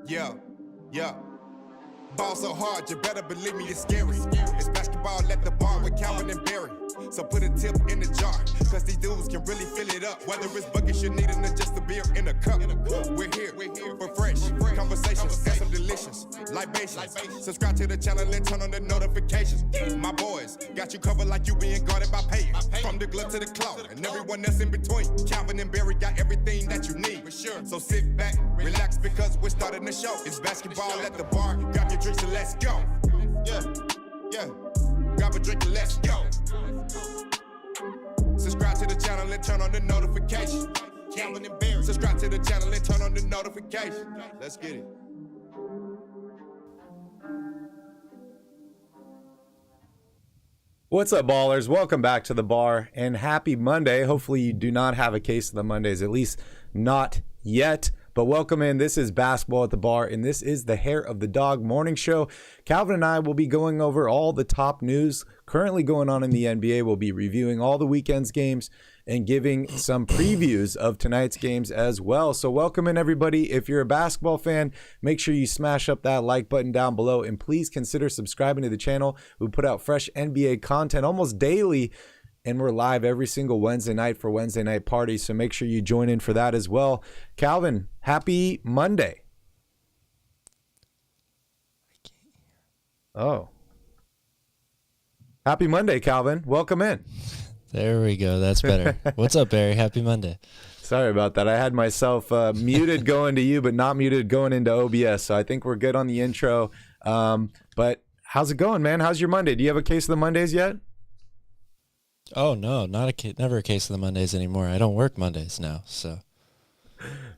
Yeah, yeah. Ball so hard, you better believe me, it's scary. It's basketball at the bar with Calvin and Barry. So put a tip in the jar, cause these dudes can really fill it up. Whether it's buckets you need or just a beer in a cup. We're here for fresh conversations and some delicious libations. Subscribe to the channel and turn on the notifications. My boys got you covered like you being guarded by payers. From the glove to the claw and everyone else in between. Calvin and Barry got everything that you need. So sit back, relax, because we're starting the show. It's basketball at the bar. Grab your drinks and let's go. Yeah. Grab a drink and let's go. Subscribe to the channel and turn on the notification. Calvin and Barry. Subscribe to the channel and turn on the notification. Let's get it. What's up, ballers? Welcome back to the bar and happy Monday. Hopefully you do not have a case of the Mondays, at least not yet. But welcome in. This is Basketball at the Bar, and this is the Hair of the Dog morning show. Calvin and I will be going over all the top news currently going on in the NBA. We'll be reviewing all the weekend's games and giving some previews of tonight's games as well. So welcome in, everybody. If you're a basketball fan, make sure you smash up that like button down below, and please consider subscribing to the channel. We put out fresh NBA content almost daily, and we're live every single Wednesday night for Wednesday night parties, so make sure you join in for that as well. Calvin, happy Monday. Oh. Happy Monday, Calvin. Welcome in. There we go. That's better. What's up, Barry? Happy Monday. Sorry about that. I had myself muted going to you, but not muted going into OBS, so I think we're good on the intro. But how's it going, man? How's your Monday? Do you have a case of the Mondays yet? Oh no, never a case of the Mondays anymore. I don't work Mondays now, so.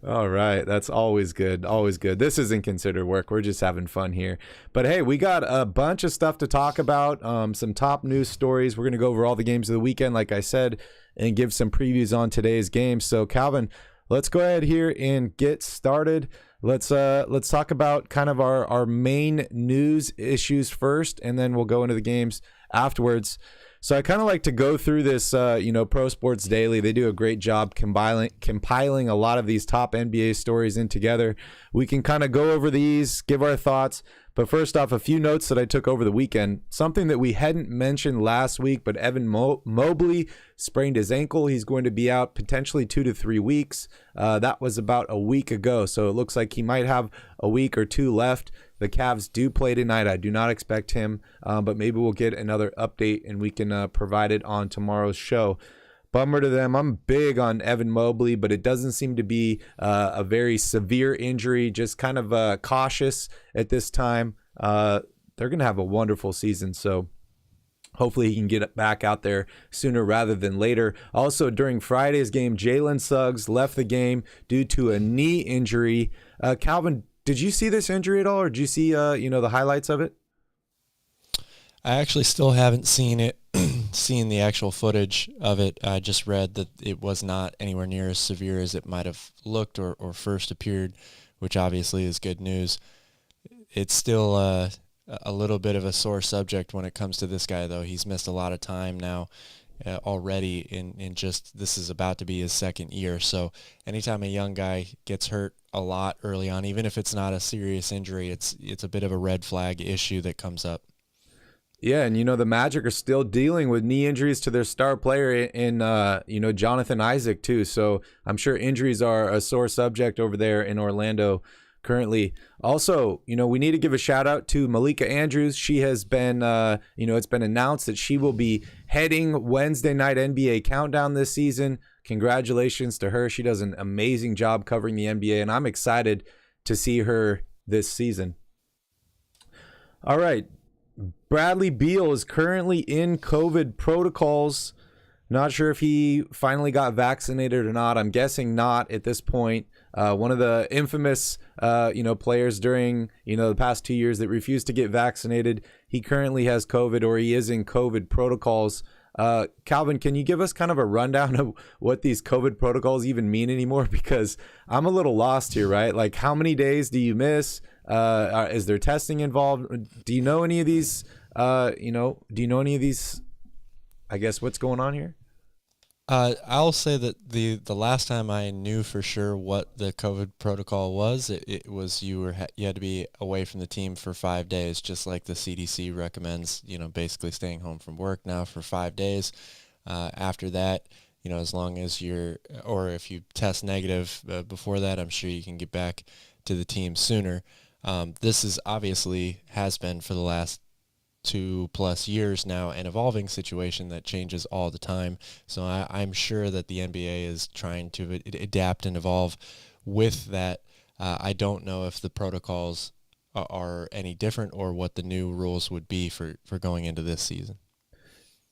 All right, that's always good. Always good. This isn't considered work. We're just having fun here. But hey, we got a bunch of stuff to talk about. Some top news stories. We're gonna go over all the games of the weekend, like I said, and give some previews on today's games. So Calvin, let's go ahead here and get started. Let's talk about kind of our main news issues first, and then we'll go into the games afterwards. So I kind of like to go through this, Pro Sports Daily. They do a great job compiling a lot of these top NBA stories in together. We can kind of go over these, give our thoughts. But first off, a few notes that I took over the weekend. Something that we hadn't mentioned last week, but Evan Mobley sprained his ankle. He's going to be out potentially 2 to 3 weeks. That was about a week ago, so it looks like he might have a week or two left. The Cavs do play tonight. I do not expect him, but maybe we'll get another update and we can provide it on tomorrow's show. Bummer to them. I'm big on Evan Mobley, but it doesn't seem to be a very severe injury, just kind of cautious at this time. They're going to have a wonderful season, so hopefully he can get back out there sooner rather than later. Also, during Friday's game, Jalen Suggs left the game due to a knee injury. Calvin, did you see this injury at all, or did you see the highlights of it? I actually still haven't seen it, seen the actual footage of it. I just read that it was not anywhere near as severe as it might have looked or first appeared, which obviously is good news. It's still a little bit of a sore subject when it comes to this guy, though. He's missed a lot of time now already in just, this is about to be his second year. So anytime a young guy gets hurt a lot early on, even if it's not a serious injury, it's a bit of a red flag issue that comes up. Yeah, and the Magic are still dealing with knee injuries to their star player in Jonathan Isaac too. So I'm sure injuries are a sore subject over there in Orlando currently. Also, we need to give a shout out to Malika Andrews. She has been, it's been announced that she will be heading Wednesday night NBA Countdown this season. Congratulations to her. She does an amazing job covering the NBA, and I'm excited to see her this season. All right. Bradley Beal is currently in COVID protocols. Not sure if he finally got vaccinated or not. I'm guessing not at this point. One of the infamous, players during, the past 2 years that refused to get vaccinated. He currently has COVID, or he is in COVID protocols. Calvin, can you give us kind of a rundown of what these COVID protocols even mean anymore? Because I'm a little lost here, right? Like, how many days do you miss? Is there testing involved? Do you know any of these, I guess, what's going on here? I'll say that the last time I knew for sure what the COVID protocol was, it was you had to be away from the team for 5 days, just like the CDC recommends. Basically staying home from work now for 5 days. After that, as long as or if you test negative before that, I'm sure you can get back to the team sooner. This is obviously has been for the last 2+ years now an evolving situation that changes all the time. So I'm sure that the NBA is trying to adapt and evolve with that. I don't know if the protocols are any different or what the new rules would be for going into this season.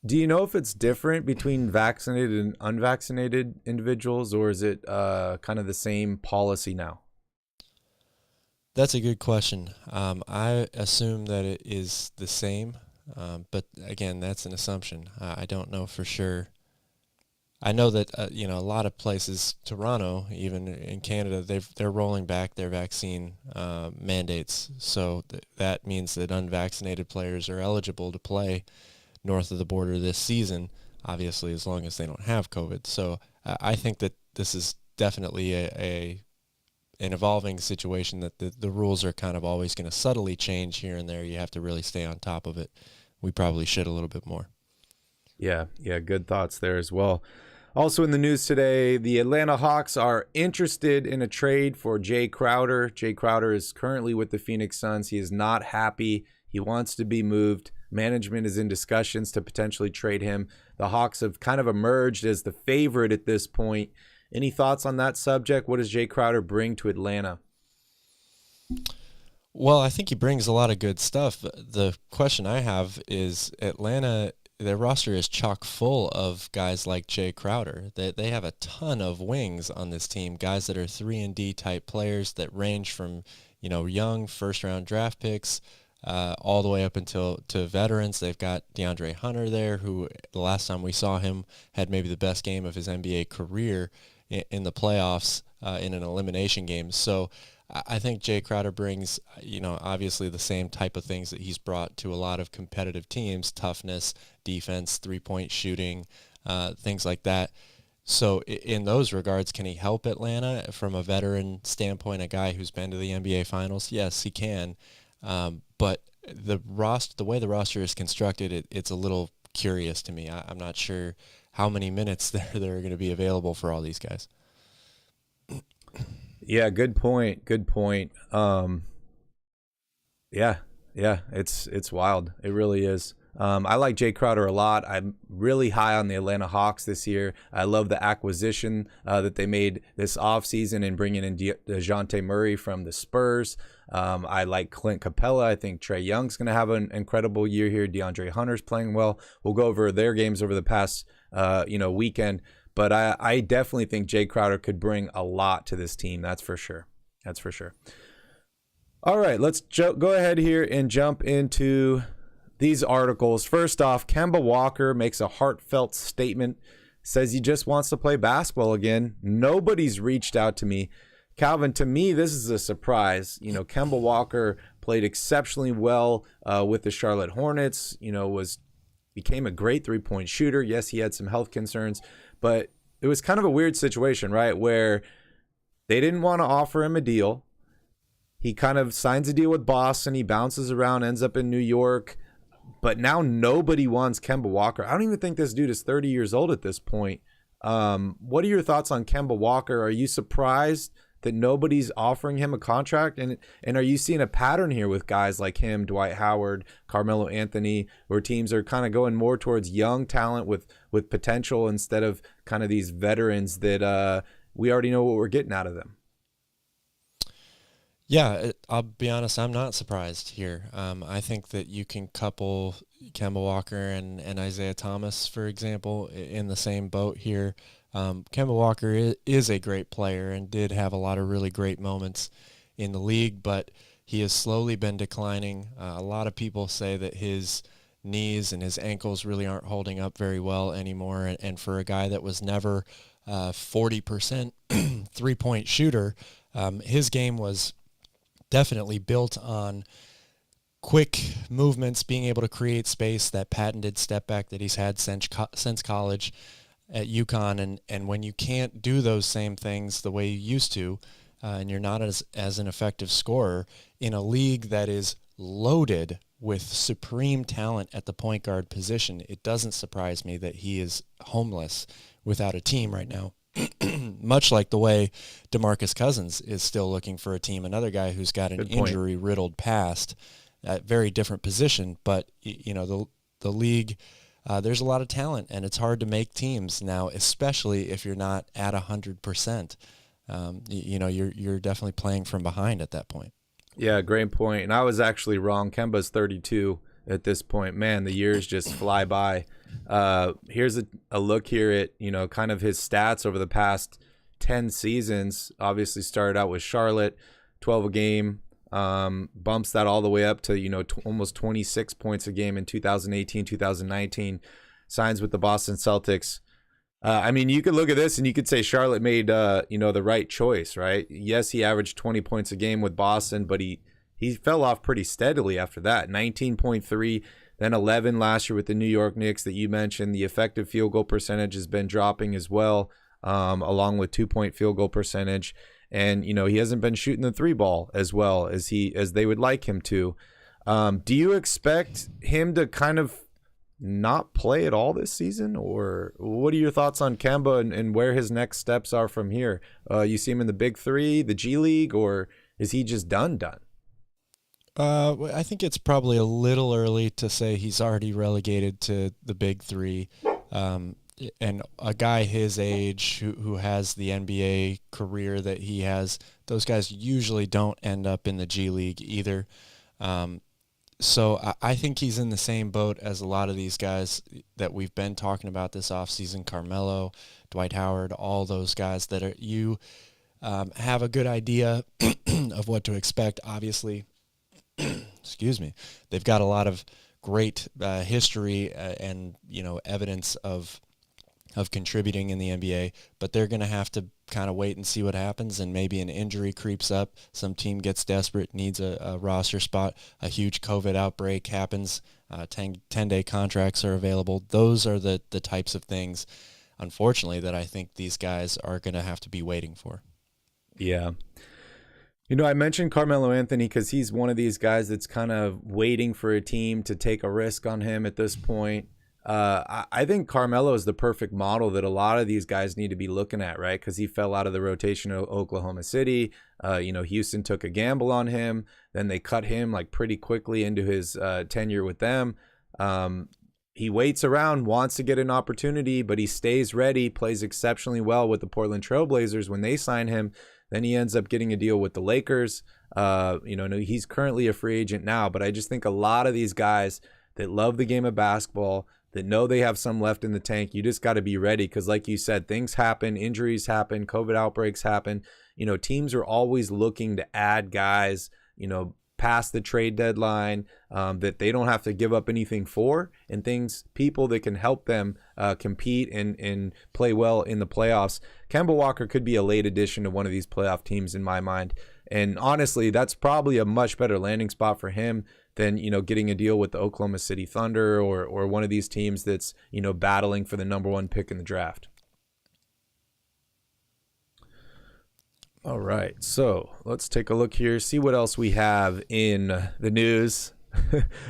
Do you know if it's different between vaccinated and unvaccinated individuals, or is it kind of the same policy now? That's a good question. I assume that it is the same, but again, that's an assumption. I don't know for sure. I know that a lot of places, Toronto, even in Canada, they're rolling back their vaccine mandates. So that means that unvaccinated players are eligible to play north of the border this season, obviously as long as they don't have COVID. So I think that this is definitely an evolving situation, that the rules are kind of always going to subtly change here and there. You have to really stay on top of it. We probably should a little bit more. Yeah, good thoughts there as well. Also in the news today, the Atlanta Hawks are interested in a trade for Jay Crowder. Jay Crowder is currently with the Phoenix Suns. He is not happy. He wants to be moved. Management is in discussions to potentially trade him. The Hawks have kind of emerged as the favorite at this point. Any thoughts on that subject? What does Jay Crowder bring to Atlanta? Well, I think he brings a lot of good stuff. The question I have is Atlanta, their roster is chock full of guys like Jay Crowder. They have a ton of wings on this team, guys that are 3-and-D type players that range from, young first-round draft picks all the way up until to veterans. They've got DeAndre Hunter there, who the last time we saw him had maybe the best game of his NBA career in the playoffs in an elimination game. So I think Jay Crowder brings, obviously the same type of things that he's brought to a lot of competitive teams: toughness, defense, three-point shooting, things like that. So in those regards, can he help Atlanta from a veteran standpoint, a guy who's been to the NBA Finals? Yes, he can. But the way the roster is constructed, it's a little curious to me. I'm not sure how many minutes there are going to be available for all these guys. Yeah, good point. Yeah, it's wild. It really is. I like Jay Crowder a lot. I'm really high on the Atlanta Hawks this year. I love the acquisition that they made this offseason and bringing in DeJounte Murray from the Spurs. I like Clint Capella. I think Trae Young's going to have an incredible year here. DeAndre Hunter's playing well. We'll go over their games over the past weekend. But I definitely think Jay Crowder could bring a lot to this team. That's for sure. All right, let's go ahead here and jump into these articles. First off, Kemba Walker makes a heartfelt statement, says he just wants to play basketball again. Nobody's reached out to me. Calvin, to me, this is a surprise. Kemba Walker played exceptionally well with the Charlotte Hornets, became a great three-point shooter. Yes, he had some health concerns, but it was kind of a weird situation, right, where they didn't want to offer him a deal. He kind of signs a deal with Boston. He bounces around, ends up in New York. But now nobody wants Kemba Walker. I don't even think this dude is 30 years old at this point. What are your thoughts on Kemba Walker? Are you surprised that nobody's offering him a contract? And are you seeing a pattern here with guys like him, Dwight Howard, Carmelo Anthony, where teams are kind of going more towards young talent with potential instead of kind of these veterans that we already know what we're getting out of them? Yeah, I'll be honest, I'm not surprised here. I think that you can couple Kemba Walker and Isaiah Thomas, for example, in the same boat here. Kemba Walker is a great player and did have a lot of really great moments in the league, but he has slowly been declining. A lot of people say that his knees and his ankles really aren't holding up very well anymore, and for a guy that was never 40% three-point shooter, his game was definitely built on quick movements, being able to create space, that patented step back that he's had since college. at UConn, and when you can't do those same things the way you used to, and you're not as an effective scorer in a league that is loaded with supreme talent at the point guard position, it doesn't surprise me that he is homeless without a team right now. Much like the way DeMarcus Cousins is still looking for a team, another guy who's got an injury-riddled past, at very different position. But the league, there's a lot of talent, and it's hard to make teams now, especially if you're not at 100%. You're definitely playing from behind at that point. Yeah, great point. And I was actually wrong. Kemba's 32 at this point. Man, the years just fly by. Here's a look here at, kind of his stats over the past 10 seasons. Obviously started out with Charlotte, 12 a game, bumps that all the way up to, almost 26 points a game in 2018, 2019, signs with the Boston Celtics. You could look at this and you could say Charlotte made, the right choice, right? Yes, he averaged 20 points a game with Boston, but he fell off pretty steadily after that. 19.3, then 11 last year with the New York Knicks that you mentioned. The effective field goal percentage has been dropping as well, along with 2-point field goal percentage. And, he hasn't been shooting the three ball as well as they would like him to. Do you expect him to kind of not play at all this season, or what are your thoughts on Kemba and where his next steps are from here? You see him in the Big Three, the G League, or is he just done? I think it's probably a little early to say he's already relegated to the Big Three. And a guy his age who has the NBA career that he has, those guys usually don't end up in the G League either. So I think he's in the same boat as a lot of these guys that we've been talking about this offseason, Carmelo, Dwight Howard, all those guys that you have a good idea of what to expect. Obviously, excuse me, they've got a lot of great history and evidence of contributing in the NBA, but they're going to have to kind of wait and see what happens, and maybe an injury creeps up, some team gets desperate, needs a roster spot, a huge COVID outbreak happens, 10-day contracts are available. Those are the types of things, unfortunately, that I think these guys are going to have to be waiting for. Yeah. I mentioned Carmelo Anthony because he's one of these guys that's kind of waiting for a team to take a risk on him at this point. I think Carmelo is the perfect model that a lot of these guys need to be looking at, right? Because he fell out of the rotation of Oklahoma City. Houston took a gamble on him. Then they cut him like pretty quickly into his tenure with them. He waits around, wants to get an opportunity, but he stays ready, plays exceptionally well with the Portland Trailblazers when they sign him. Then he ends up getting a deal with the Lakers. He's currently a free agent now, but I just think a lot of these guys that love the game of basketball, that know they have some left in the tank, you just got to be ready because, like you said, things happen, injuries happen, COVID outbreaks happen. Teams are always looking to add guys, past the trade deadline that they don't have to give up anything for, and people that can help them compete and play well in the playoffs. Kemba Walker could be a late addition to one of these playoff teams in my mind. And honestly, that's probably a much better landing spot for him than, getting a deal with the Oklahoma City Thunder or one of these teams that's, battling for the number one pick in the draft. All right, so let's take a look here, see what else we have in the news.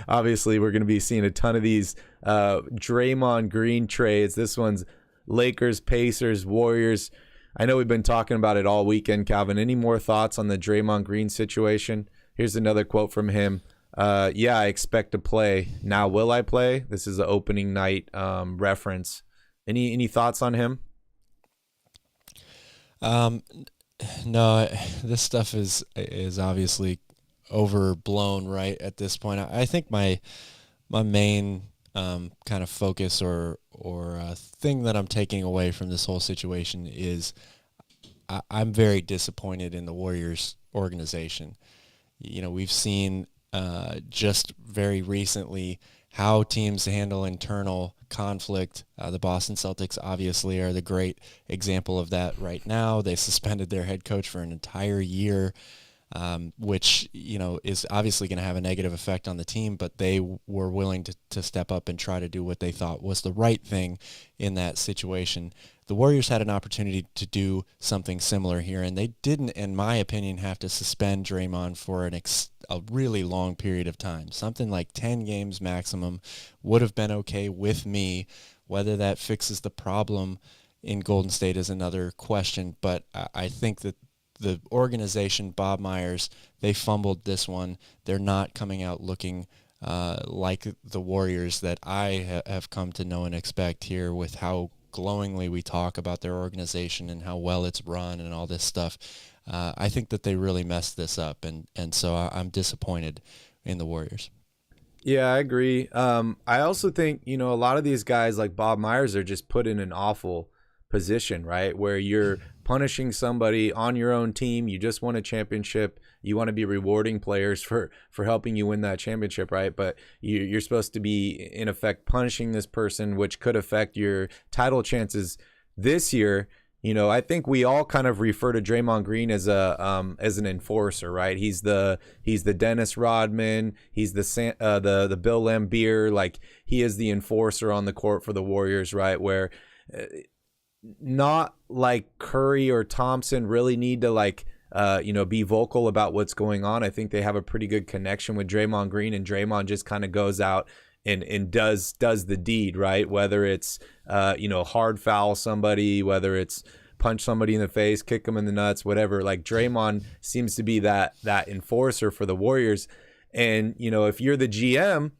Obviously, we're going to be seeing a ton of these Draymond Green trades. This one's Lakers, Pacers, Warriors. I know we've been talking about it all weekend, Calvin. Any more thoughts on the Draymond Green situation? Here's another quote from him. Yeah, I expect to play. Now, will I play? This is an opening night reference. Any thoughts on him? No, this stuff is obviously overblown right at this point. I think my main kind of focus or thing that I'm taking away from this whole situation is I'm very disappointed in the Warriors organization. We've seen just very recently how teams handle internal conflict. The Boston Celtics obviously are the great example of that right now. They suspended their head coach for an entire year. which, is obviously going to have a negative effect on the team, but they were willing to step up and try to do what they thought was the right thing in that situation. The Warriors had an opportunity to do something similar here, and they didn't, in my opinion, have to suspend Draymond for a really long period of time. Something like 10 games maximum would have been okay with me. Whether that fixes the problem in Golden State is another question, but I think that the organization, Bob Myers, they fumbled this one. They're not coming out looking like the Warriors that I have come to know and expect here, with how glowingly we talk about their organization and how well it's run and all this stuff. I think that they really messed this up, and so I'm disappointed in the Warriors. Yeah, I agree. I also think, a lot of these guys like Bob Myers are just put in an awful position, right? Where you're punishing somebody on your own team. You just won a championship. You want to be rewarding players for helping you win that championship, right? But you're supposed to be, in effect, punishing this person, which could affect your title chances this year. I think we all kind of refer to Draymond Green as an enforcer, right? He's the Dennis Rodman. He's the Bill Laimbeer. Like, he is the enforcer on the court for the Warriors, right? Where not like Curry or Thompson really need to be vocal about what's going on. I think they have a pretty good connection with Draymond Green, and Draymond just kind of goes out and does the deed, right? Whether it's hard foul somebody, whether it's punch somebody in the face, kick them in the nuts, whatever. Like, Draymond seems to be that enforcer for the Warriors. And if you're the GM,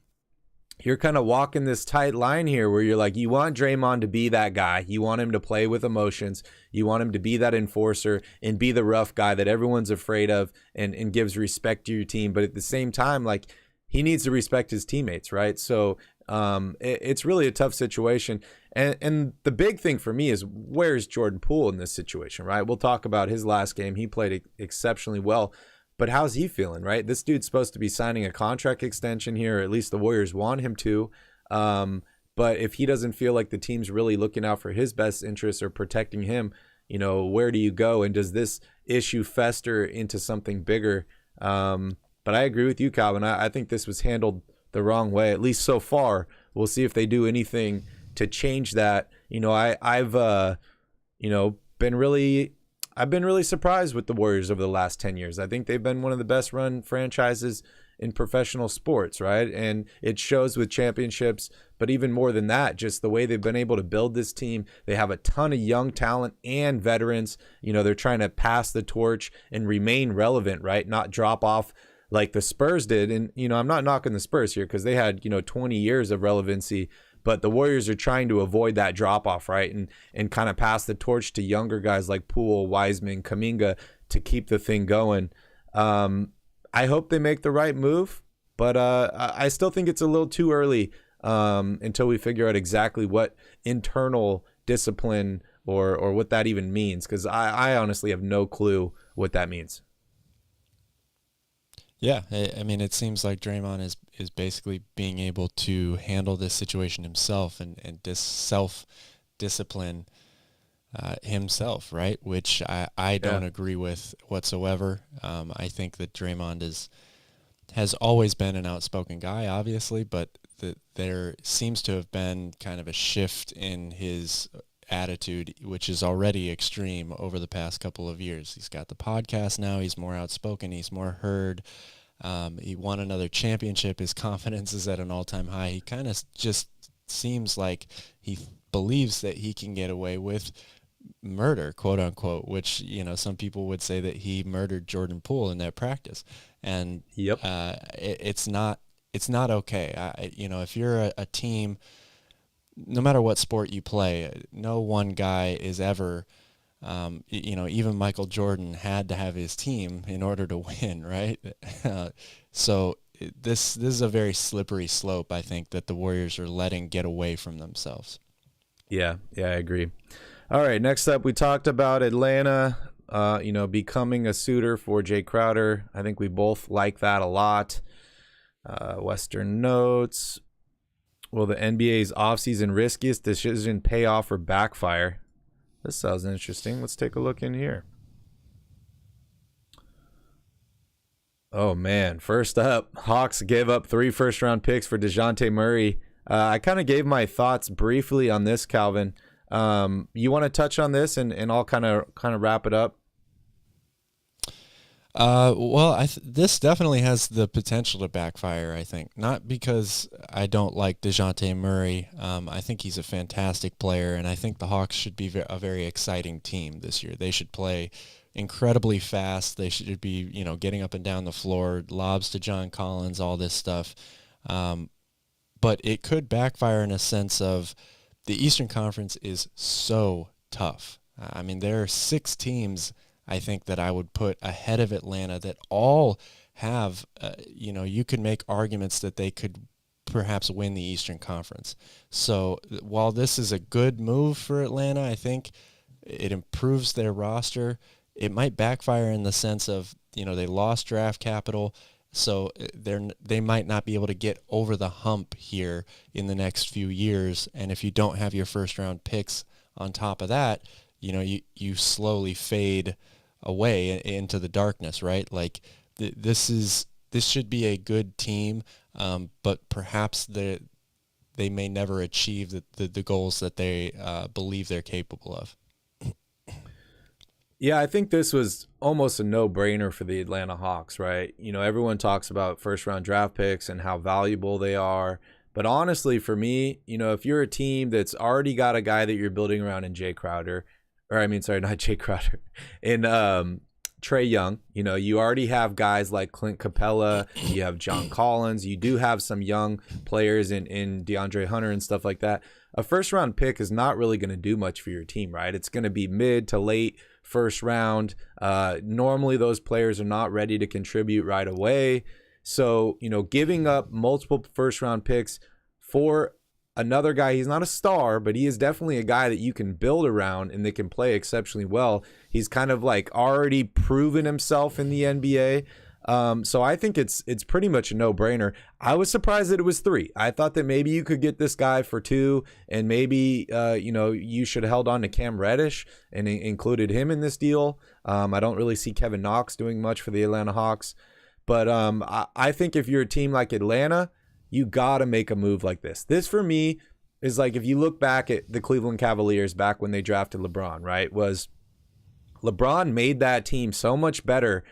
you're kind of walking this tight line here where you're like, you want Draymond to be that guy. You want him to play with emotions. You want him to be that enforcer and be the rough guy that everyone's afraid of and gives respect to your team. But at the same time, like, he needs to respect his teammates, right? So it's really a tough situation. And the big thing for me is, where's Jordan Poole in this situation, right? We'll talk about his last game. He played exceptionally well. But how's he feeling, right? This dude's supposed to be signing a contract extension here, or at least the Warriors want him to. But if he doesn't feel like the team's really looking out for his best interests or protecting him, where do you go? And does this issue fester into something bigger? But I agree with you, Calvin. I think this was handled the wrong way, at least so far. We'll see if they do anything to change that. I've been really surprised with the Warriors over the last 10 years. I think they've been one of the best run franchises in professional sports, right? And it shows with championships, but even more than that, just the way they've been able to build this team. They have a ton of young talent and veterans. They're trying to pass the torch and remain relevant, right? Not drop off like the Spurs did. And, I'm not knocking the Spurs here because they had, 20 years of relevancy. But the Warriors are trying to avoid that drop-off, right, and kind of pass the torch to younger guys like Poole, Wiseman, Kuminga to keep the thing going. I hope they make the right move, but I still think it's a little too early until we figure out exactly what internal discipline or what that even means, because I honestly have no clue what that means. Yeah, I mean, it seems like Draymond is basically being able to handle this situation himself and self-discipline himself, right? Which I don't agree with whatsoever. I think that Draymond has always been an outspoken guy, obviously, but there seems to have been kind of a shift in his attitude, which is already extreme over the past couple of years. He's got the podcast now. He's more outspoken. He's more heard. He won another championship. His confidence is at an all-time high. He kind of just seems like he believes that he can get away with murder, quote unquote, which, some people would say that he murdered Jordan Poole in that practice. And it's not okay. If you're a team, no matter what sport you play, no one guy is ever, even Michael Jordan had to have his team in order to win, right? So this is a very slippery slope, I think, that the Warriors are letting get away from themselves. Yeah, I agree. All right, next up, we talked about Atlanta, becoming a suitor for Jay Crowder. I think we both like that a lot. Western notes. Will the NBA's offseason riskiest decision pay off or backfire? This sounds interesting. Let's take a look in here. Oh, man. First up, Hawks give up 3 first-round picks for DeJounte Murray. I kind of gave my thoughts briefly on this, Calvin. You want to touch on this and I'll kind of wrap it up? Well, this definitely has the potential to backfire, I think. Not because I don't like DeJounte Murray. I think he's a fantastic player, and I think the Hawks should be a very exciting team this year. They should play incredibly fast. They should be, getting up and down the floor, lobs to John Collins, all this stuff. But it could backfire in a sense of the Eastern Conference is so tough. I mean, there are 6 teams I think that I would put ahead of Atlanta that all have, you could make arguments that they could perhaps win the Eastern Conference. So while this is a good move for Atlanta, I think it improves their roster. It might backfire in the sense of, they lost draft capital, so they might not be able to get over the hump here in the next few years. And if you don't have your first-round picks on top of that, you slowly fade away into the darkness, right? Like this should be a good team, but perhaps they may never achieve the goals that they believe they're capable of. Yeah, I think this was almost a no-brainer for the Atlanta Hawks, right? Everyone talks about first-round draft picks and how valuable they are. But honestly, for me, if you're a team that's already got a guy that you're building around in Jay Crowder, not Jay Crowder, in Trae Young, you already have guys like Clint Capella, you have John Collins, you do have some young players in DeAndre Hunter and stuff like that. A first-round pick is not really going to do much for your team, right? It's going to be mid to late first round. Normally, those players are not ready to contribute right away. So, giving up multiple first-round picks for another guy, he's not a star, but he is definitely a guy that you can build around and that can play exceptionally well. He's kind of like already proven himself in the NBA. So I think it's pretty much a no-brainer. I was surprised that it was 3. I thought that maybe you could get this guy for 2, and maybe you should have held on to Cam Reddish and included him in this deal. I don't really see Kevin Knox doing much for the Atlanta Hawks, but I think if you're a team like Atlanta, you got to make a move like this. This, for me, is like if you look back at the Cleveland Cavaliers back when they drafted LeBron, right? Was LeBron made that team so much better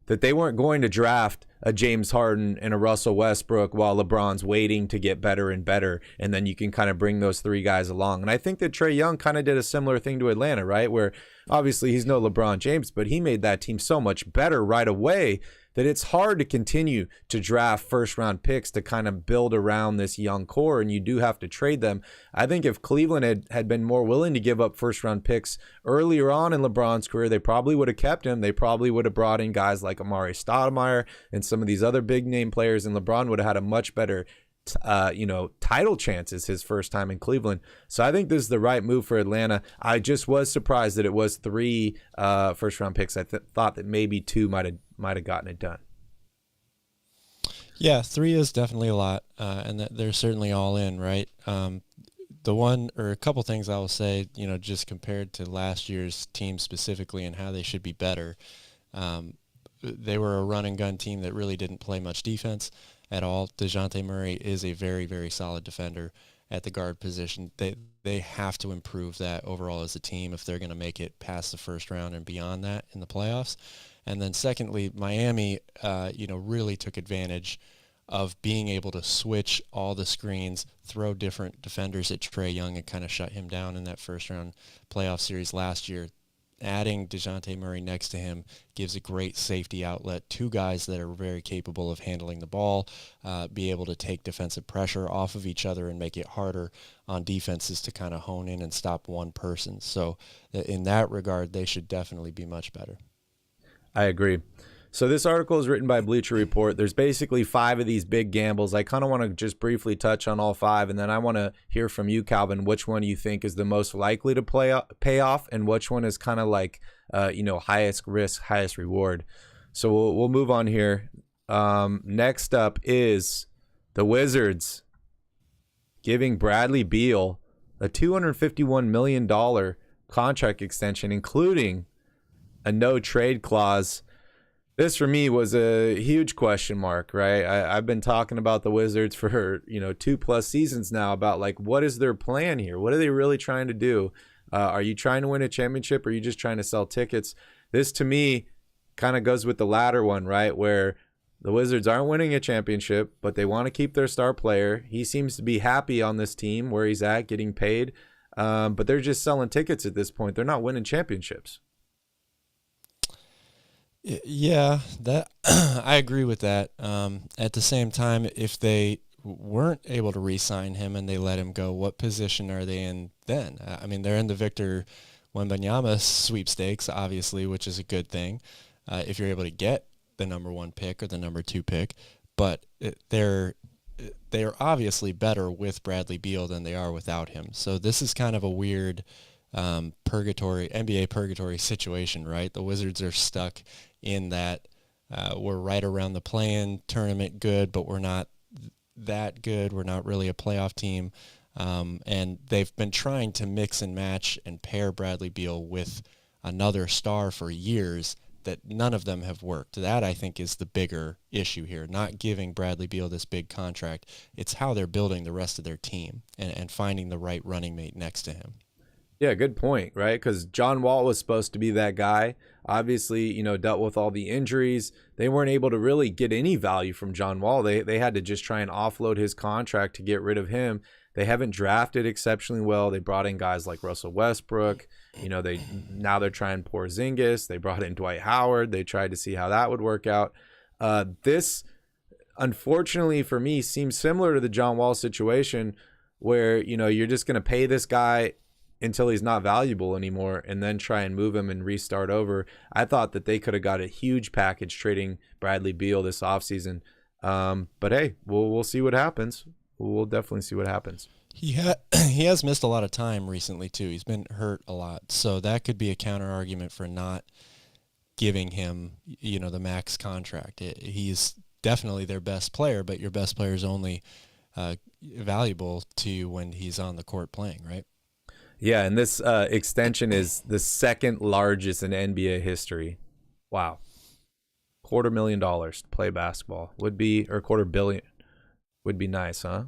that they weren't going to draft a James Harden and a Russell Westbrook while LeBron's waiting to get better and better, and then you can kind of bring those 3 guys along. And I think that Trae Young kind of did a similar thing to Atlanta, right? Where obviously he's no LeBron James, but he made that team so much better right away that it's hard to continue to draft first-round picks to kind of build around this young core, and you do have to trade them. I think if Cleveland had been more willing to give up first-round picks earlier on in LeBron's career, they probably would have kept him. They probably would have brought in guys like Amari Stoudemire and some of these other big-name players, and LeBron would have had a much better title chances his first time in Cleveland. So I think this is the right move for Atlanta. I just was surprised that it was 3 first-round picks. I thought that maybe 2 might have gotten it done. Yeah, 3 is definitely a lot, and that they're certainly all in, right? The one or a couple things I will say, just compared to last year's team specifically and how they should be better. They were a run and gun team that really didn't play much defense at all. DeJounte Murray is a very, very solid defender at the guard position. They have to improve that overall as a team if they're going to make it past the first round and beyond that in the playoffs. And then secondly, Miami, really took advantage of being able to switch all the screens, throw different defenders at Trae Young and kind of shut him down in that first round playoff series last year. Adding DeJounte Murray next to him gives a great safety outlet. 2 guys that are very capable of handling the ball, be able to take defensive pressure off of each other and make it harder on defenses to kind of hone in and stop one person. So in that regard, they should definitely be much better. I agree. So this article is written by Bleacher Report. There's basically 5 of these big gambles. I kind of want to just briefly touch on all 5, and then I want to hear from you, Calvin, which one you think is the most likely to pay off and which one is kind of like, highest risk, highest reward. So we'll move on here. Next up is the Wizards giving Bradley Beal a $251 million contract extension, including a no-trade clause. This for me was a huge question mark, right? I've been talking about the Wizards for 2+ seasons now about like what is their plan here? What are they really trying to do? Are you trying to win a championship, or are you just trying to sell tickets? This to me kind of goes with the latter one, right? Where the Wizards aren't winning a championship, but they want to keep their star player. He seems to be happy on this team where he's at, getting paid, but they're just selling tickets at this point. They're not winning championships. Yeah, that I agree with that. At the same time, if they weren't able to re-sign him and they let him go, what position are they in then? I mean, they're in the Victor Wembanyama sweepstakes, obviously, which is a good thing if you're able to get the number 1 pick or the number 2 pick. But they're obviously better with Bradley Beal than they are without him. So this is kind of a weird NBA purgatory situation, right? The Wizards are stuck in that we're right around the play-in tournament good, but we're not that good. We're not really a playoff team. And they've been trying to mix and match and pair Bradley Beal with another star for years that none of them have worked. That, I think, is the bigger issue here, not giving Bradley Beal this big contract. It's how they're building the rest of their team and finding the right running mate next to him. Yeah, good point, right? Because John Wall was supposed to be that guy. Obviously, dealt with all the injuries. They weren't able to really get any value from John Wall. They had to just try and offload his contract to get rid of him. They haven't drafted exceptionally well. They brought in guys like Russell Westbrook. Now they're trying Porzingis. They brought in Dwight Howard. They tried to see how that would work out. This, unfortunately for me, seems similar to the John Wall situation where, you're just going to pay this guy until he's not valuable anymore and then try and move him and restart over. I thought that they could have got a huge package trading Bradley Beal this offseason. But hey, we'll see what happens. We'll definitely see what happens. He has missed a lot of time recently too. He's been hurt a lot. So that could be a counter argument for not giving him, the max contract. He's definitely their best player, but your best player is only valuable to you when he's on the court playing, right? Yeah, and this extension is the second largest in NBA history. Wow. $250,000 to play basketball would be, or $250 million would be nice, huh?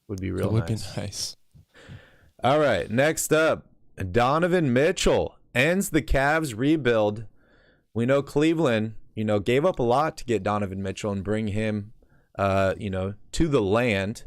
Would be real nice. It would be nice. All right, next up, Donovan Mitchell ends the Cavs rebuild. We know Cleveland, gave up a lot to get Donovan Mitchell and bring him, to the land.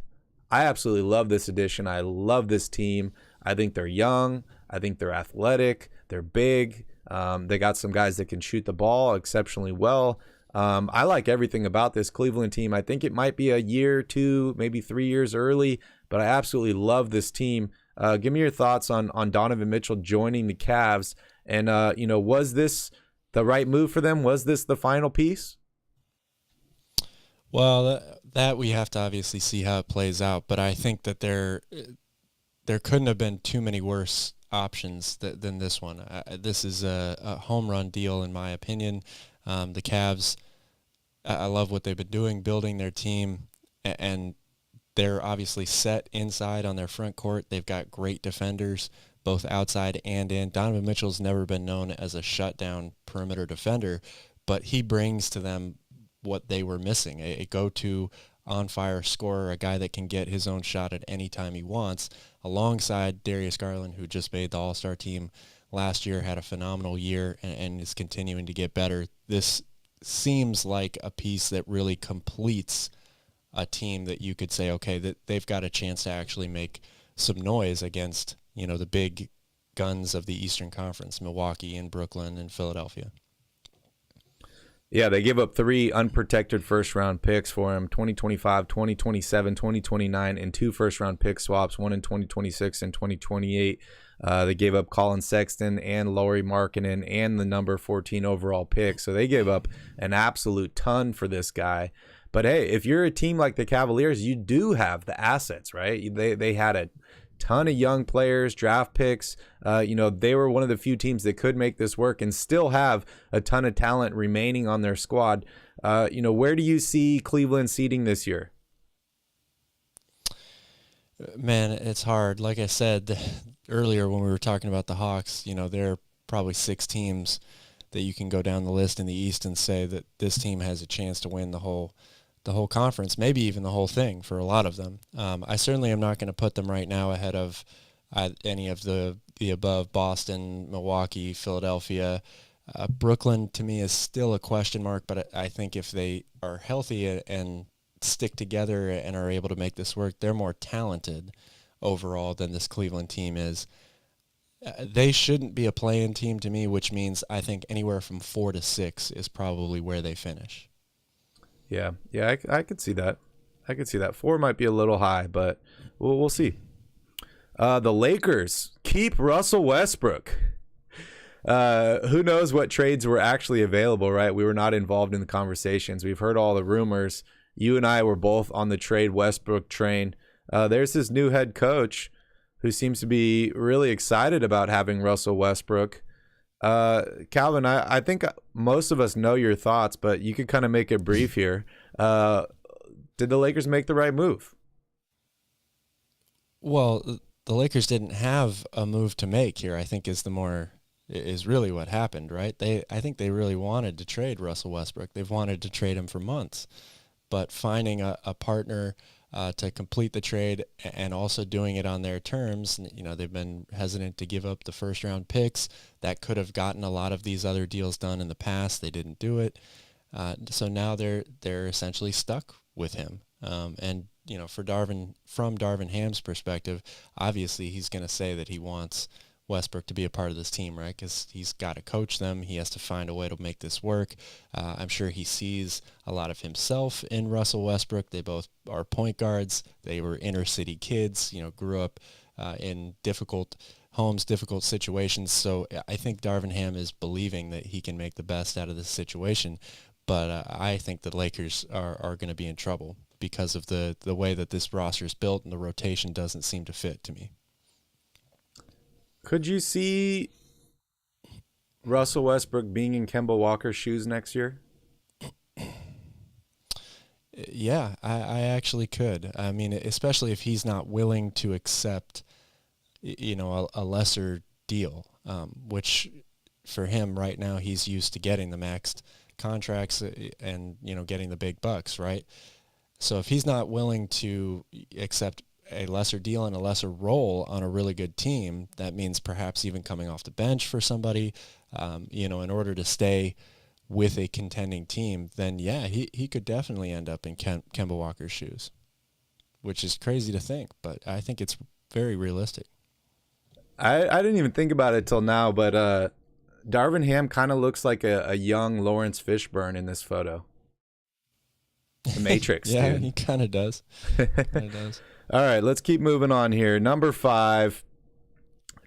I absolutely love this addition. I love this team. I think they're young. I think they're athletic. They're big. They got some guys that can shoot the ball exceptionally well. I like everything about this Cleveland team. I think it might be a year, 2, maybe 3 years early, but I absolutely love this team. Give me your thoughts on Donovan Mitchell joining the Cavs. And, was this the right move for them? Was this the final piece? Well, that we have to obviously see how it plays out, but I think that there couldn't have been too many worse options than this one. This is a home run deal in my opinion. The Cavs, I love what they've been doing, building their team, and they're obviously set inside on their front court. They've got great defenders, both outside and in. Donovan Mitchell's never been known as a shutdown perimeter defender, but he brings to them what they were missing, a go-to on-fire scorer, a guy that can get his own shot at any time he wants, alongside Darius Garland, who just made the All-Star team last year, had a phenomenal year, and is continuing to get better. This seems like a piece that really completes a team that you could say, okay, that they've got a chance to actually make some noise against, the big guns of the Eastern Conference, Milwaukee and Brooklyn and Philadelphia. Yeah, they gave up 3 unprotected first-round picks for him, 2025, 2027, 2029, and 2 first-round pick swaps, one in 2026 and 2028. They gave up Colin Sexton and Lauri Markkanen and the number 14 overall pick. So they gave up an absolute ton for this guy. But, hey, if you're a team like the Cavaliers, you do have the assets, right? They had a ton of young players, draft picks. They were one of the few teams that could make this work and still have a ton of talent remaining on their squad. Where do you see Cleveland seeding this year? Man, it's hard. Like I said earlier when we were talking about the Hawks, there are probably 6 teams that you can go down the list in the East and say that this team has a chance to win the whole conference, maybe even the whole thing for a lot of them. I certainly am not going to put them right now ahead of any of the above: Boston, Milwaukee, Philadelphia. Brooklyn, to me, is still a question mark, but I think if they are healthy and stick together and are able to make this work, they're more talented overall than this Cleveland team is. They shouldn't be a play-in team to me, which means I think anywhere from 4 to 6 is probably where they finish. Yeah, I could see that. 4 might be a little high, but we'll see. The Lakers keep Russell Westbrook. Who knows what trades were actually available, right? We were not involved in the conversations. We've heard all the rumors. You and I were both on the trade Westbrook train. There's this new head coach who seems to be really excited about having Russell Westbrook. Calvin, I think most of us know your thoughts, but you could kind of make it brief here. Did the Lakers make the right move? Well, the Lakers didn't have a move to make here, I think is really what happened, right? I think they really wanted to trade Russell Westbrook. They've wanted to trade him for months, but finding a partner to complete the trade and also doing it on their terms, they've been hesitant to give up the first round picks that could have gotten a lot of these other deals done in the past. They didn't do it. So now they're essentially stuck with him. And from Darvin Ham's perspective, obviously he's going to say that he wants Westbrook to be a part of this team, right? Because he's got to coach them. He has to find a way to make this work. I'm sure he sees a lot of himself in Russell Westbrook. They both are point guards. They were inner city kids, grew up in difficult homes, difficult situations. So I think Darvin Ham is believing that he can make the best out of this situation. But I think the Lakers are going to be in trouble because of the way that this roster is built, and the rotation doesn't seem to fit to me. Could you see Russell Westbrook being in Kemba Walker's shoes next year? Yeah, I actually could. I mean, especially if he's not willing to accept, a lesser deal, which for him right now, he's used to getting the maxed contracts and, getting the big bucks, right? So if he's not willing to accept a lesser deal and a lesser role on a really good team, that means perhaps even coming off the bench for somebody, in order to stay with a contending team, then yeah, he could definitely end up in Kemba Walker's shoes, which is crazy to think, but I think it's very realistic. I didn't even think about it till now, but Darvin Ham kind of looks like a young Lawrence Fishburne in this photo. The Matrix, yeah, dude. He kind of does. All right, let's keep moving on here. Number 5,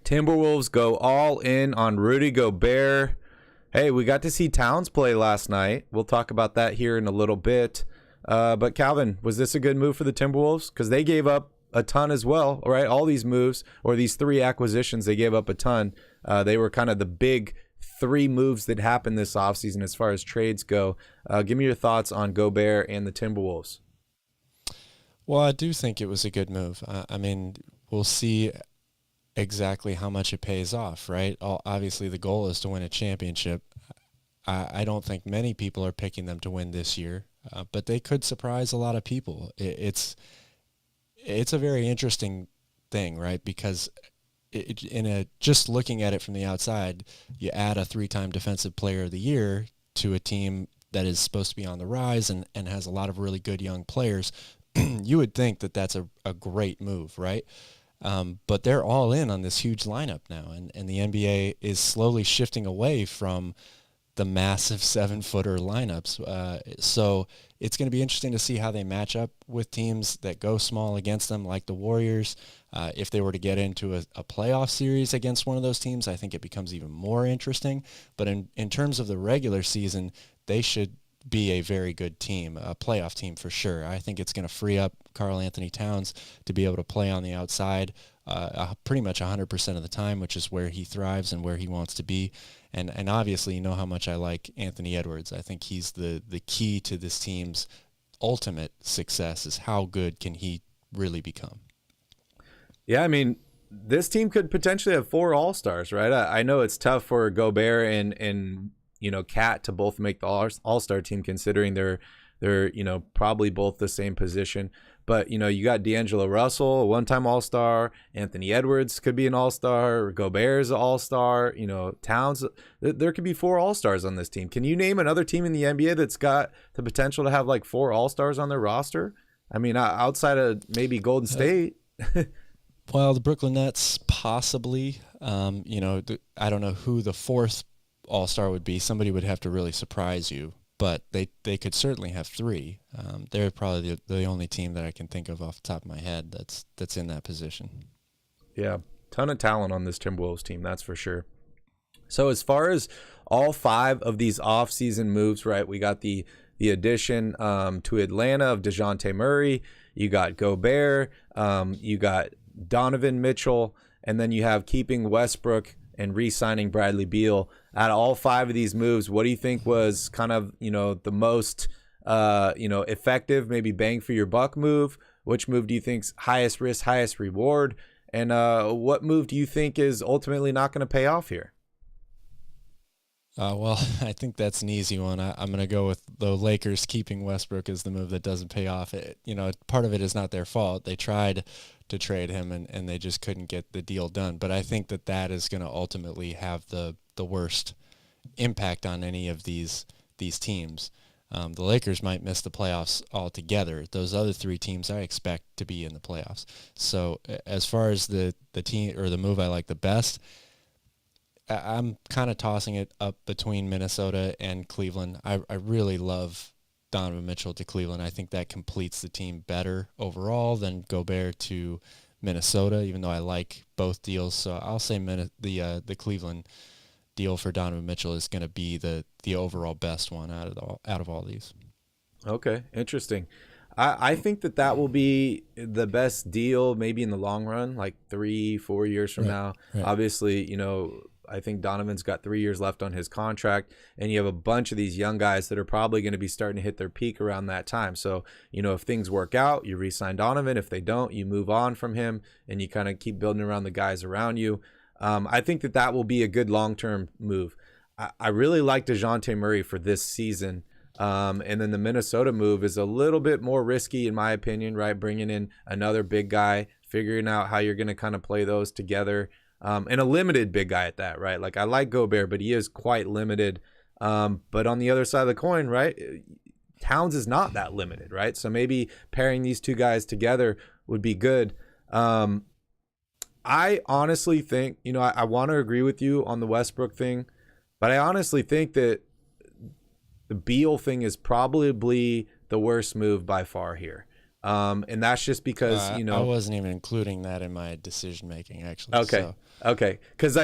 Timberwolves go all in on Rudy Gobert. Hey, we got to see Towns play last night. We'll talk about that here in a little bit. But Calvin, was this a good move for the Timberwolves? Because they gave up a ton as well, right? All these moves, or these 3 acquisitions, they gave up a ton. They were kind of the big 3 moves that happened this offseason as far as trades go. Give me your thoughts on Gobert and the Timberwolves. Well, I do think it was a good move. I mean, we'll see exactly how much it pays off, right? Obviously, the goal is to win a championship. I don't think many people are picking them to win this year, but they could surprise a lot of people. It's a very interesting thing, right? Because just looking at it from the outside, you add a 3-time Defensive Player of the Year to a team that is supposed to be on the rise and has a lot of really good young players. You would think that that's a great move, right? But they're all in on this huge lineup now, and the NBA is slowly shifting away from the massive 7-footer lineups. So it's going to be interesting to see how they match up with teams that go small against them, like the Warriors. If they were to get into a playoff series against one of those teams, I think it becomes even more interesting. But in terms of the regular season, they should be a very good team, a playoff team for sure. I think it's going to free up Karl Anthony Towns to be able to play on the outside pretty much 100% of the time, which is where he thrives and where he wants to be. And obviously, you know how much I like Anthony Edwards. I think he's the key to this team's ultimate success is how good can he really become. Yeah, I mean, this team could potentially have 4 All-Stars, right? I know it's tough for Gobert and Cat to both make the All-Star team, considering they're probably both the same position. But, you got D'Angelo Russell, a one-time All-Star. Anthony Edwards could be an All-Star. Gobert's an All-Star. Towns. There could be 4 All-Stars on this team. Can you name another team in the NBA that's got the potential to have like 4 All-Stars on their roster? I mean, outside of maybe Golden State. Well, the Brooklyn Nets possibly. I don't know who the 4th All-Star would be. Somebody would have to really surprise you. But they could certainly have 3. They're probably the only team that I can think of off the top of my head that's in that position. Yeah, ton of talent on this Timberwolves team, that's for sure. So as far as all 5 of these offseason moves, right, we got the addition to Atlanta of DeJounte Murray. You got Gobert. You got Donovan Mitchell. And then you have keeping Westbrook and re-signing Bradley Beal. Out of all 5 of these moves, what do you think was kind of, the most, effective, maybe bang for your buck move? Which move do you think's highest risk, highest reward? And what move do you think is ultimately not going to pay off here? Well, I think that's an easy one. I'm going to go with the Lakers keeping Westbrook as the move that doesn't pay off. Part of it is not their fault. They tried to trade him and they just couldn't get the deal done. But I think that is going to ultimately have the worst impact on any of these teams. The Lakers might miss the playoffs altogether. Those other 3 teams I expect to be in the playoffs. So as far as the team or the move I like the best, I'm kind of tossing it up between Minnesota and Cleveland. I really love Donovan Mitchell to Cleveland. I think that completes the team better overall than Gobert to Minnesota, even though I like both deals. So I'll say the Cleveland deal for Donovan Mitchell is going to be the overall best one out of all these. Okay, interesting. I think that will be the best deal maybe in the long run, like 3-4 years from now. Right. Obviously, I think Donovan's got 3 years left on his contract, and you have a bunch of these young guys that are probably going to be starting to hit their peak around that time. So, if things work out, you re-sign Donovan. If they don't, you move on from him, and you kind of keep building around the guys around you. I think that will be a good long-term move. I really like DeJounte Murray for this season. And then the Minnesota move is a little bit more risky, in my opinion, right? Bringing in another big guy, figuring out how you're going to kind of play those together. And a limited big guy at that, right? Like, I like Gobert, but he is quite limited. But on the other side of the coin, right, Towns is not that limited, right? So maybe pairing these 2 guys together would be good. I honestly think, I want to agree with you on the Westbrook thing, but I honestly think that the Beal thing is probably the worst move by far here. And that's just because, I wasn't even including that in my decision making, actually. Okay. Because,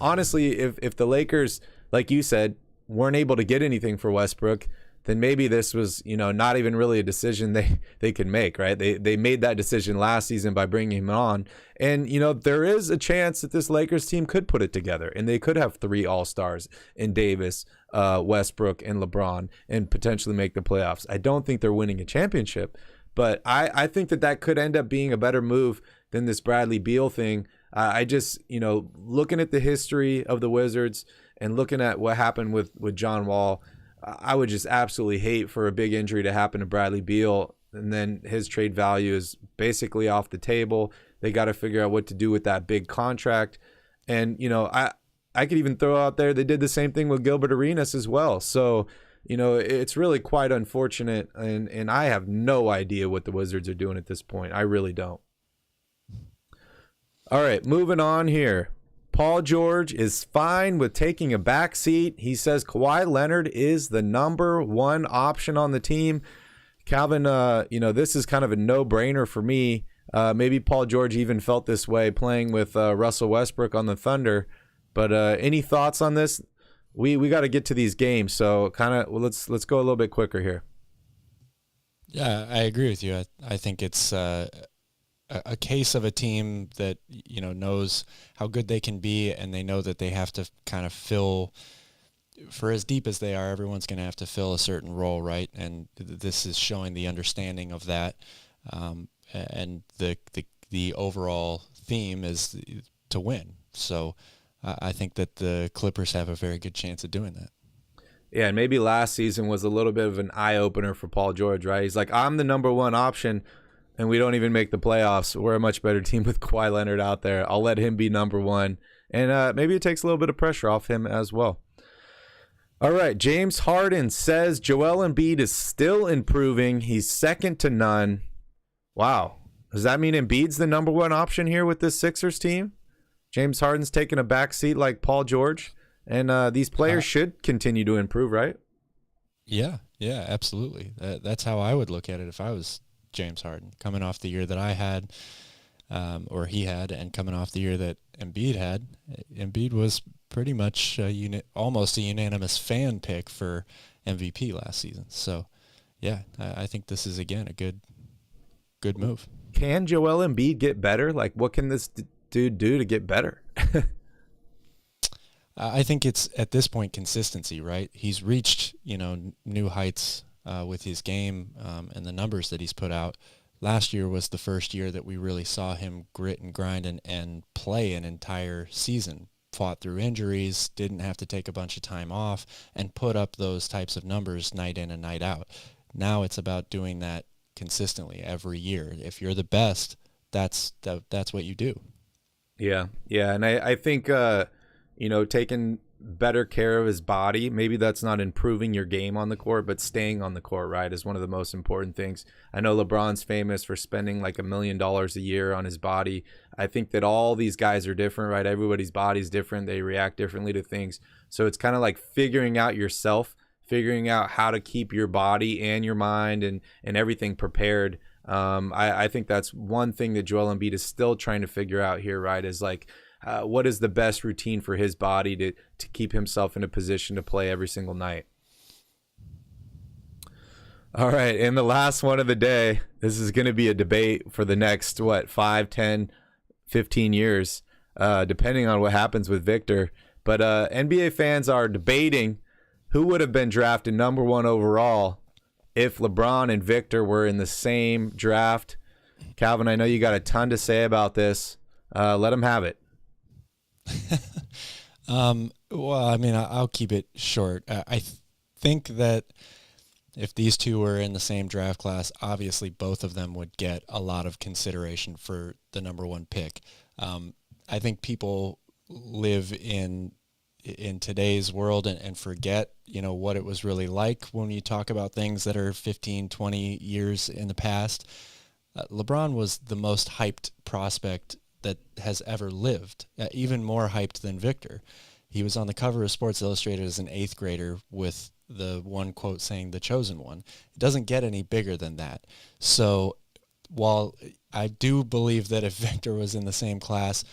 honestly, if the Lakers, like you said, weren't able to get anything for Westbrook, then maybe this was, not even really a decision they could make, right? They made that decision last season by bringing him on. And, there is a chance that this Lakers team could put it together, and they could have 3 All-Stars in Davis, Westbrook, and LeBron, and potentially make the playoffs. I don't think they're winning a championship, but I think that could end up being a better move than this Bradley Beal thing. I just, looking at the history of the Wizards and looking at what happened with John Wall, I would just absolutely hate for a big injury to happen to Bradley Beal, and then his trade value is basically off the table. They got to figure out what to do with that big contract. And, I could even throw out there they did the same thing with Gilbert Arenas as well. So, it's really quite unfortunate, and I have no idea what the Wizards are doing at this point. I really don't. All right, moving on here. Paul George is fine with taking a back seat. He says Kawhi Leonard is the number 1 option on the team. Calvin, this is kind of a no-brainer for me. Maybe Paul George even felt this way playing with Russell Westbrook on the Thunder. But any thoughts on this? We got to get to these games, so let's go a little bit quicker here. Yeah, I agree with you. I think it's a case of a team that knows how good they can be, and they know that they have to kind of fill, for as deep as they are, everyone's going to have to fill a certain role, right? And this is showing the understanding of that, and the overall theme is to win. So I think that the Clippers have a very good chance of doing that. Yeah, and maybe last season was a little bit of an eye-opener for Paul George, right? He's like, I'm the number one option, and we don't even make the playoffs. We're a much better team with Kawhi Leonard out there. I'll let him be number one. And maybe it takes a little bit of pressure off him as well. All right, James Harden says Joel Embiid is still improving. He's second to none. Wow. Does that mean Embiid's the number one option here with this Sixers team? James Harden's taking a back seat like Paul George. And these players should continue to improve, right? Yeah, absolutely. That's how I would look at it if I was James Harden, coming off the year that I had, or he had, and coming off the year that Embiid had. Embiid was pretty much almost a unanimous fan pick for MVP last season. So, yeah, I think this is, again, a good move. Can Joel Embiid get better? Like, what can this dude do to get better? I think it's, at this point, consistency, right? He's reached, new heights with his game and the numbers that he's put out. Last year was the first year that we really saw him grit and grind and play an entire season. Fought through injuries, didn't have to take a bunch of time off, and put up those types of numbers night in and night out. Now it's about doing that consistently every year. If you're the best, that's what you do. Yeah, and I think taking better care of his body, maybe that's not improving your game on the court, but staying on the court, right, is one of the most important things. I know LeBron's famous for spending like $1 million a year on his body. I think that all these guys are different, right? Everybody's body's different. They react differently to things. So it's kind of like figuring out yourself, figuring out how to keep your body and your mind and everything prepared. I think that's one thing that Joel Embiid is still trying to figure out here, right, is like, what is the best routine for his body to keep himself in a position to play every single night? All right, and the last one of the day, this is going to be a debate for the next, 5, 10, 15 years, depending on what happens with Victor. But NBA fans are debating who would have been drafted number one overall if LeBron and Victor were in the same draft. Calvin, I know you got a ton to say about this. Let them have it. Well, I mean, I'll keep it short. I think that if these two were in the same draft class, obviously both of them would get a lot of consideration for the number one pick. I think people live in today's world and forget, what it was really like when you talk about things that are 15, 20 years in the past. LeBron was the most hyped prospect that has ever lived, even more hyped than Victor. He was on the cover of Sports Illustrated as an 8th grader with the one quote saying the chosen one. It doesn't get any bigger than that. So while I do believe that if Victor was in the same class,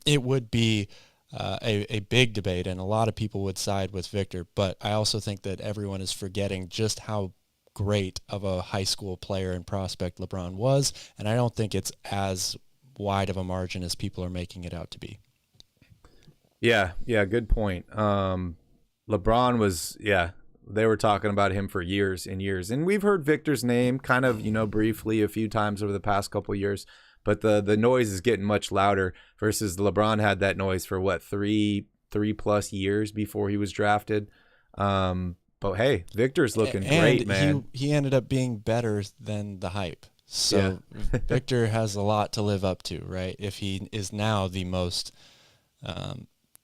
it would be a big debate and a lot of people would side with Victor. But I also think that everyone is forgetting just how great of a high school player and prospect LeBron was. And I don't think it's as wide of a margin as people are making it out to be. Yeah, good point. LeBron was, they were talking about him for years and years. And we've heard Victor's name kind of, briefly a few times over the past couple of years, but the noise is getting much louder versus LeBron had that noise for three plus years before he was drafted. But hey, Victor's looking great, man. He ended up being better than the hype. So Victor has a lot to live up to, right? If he is now the most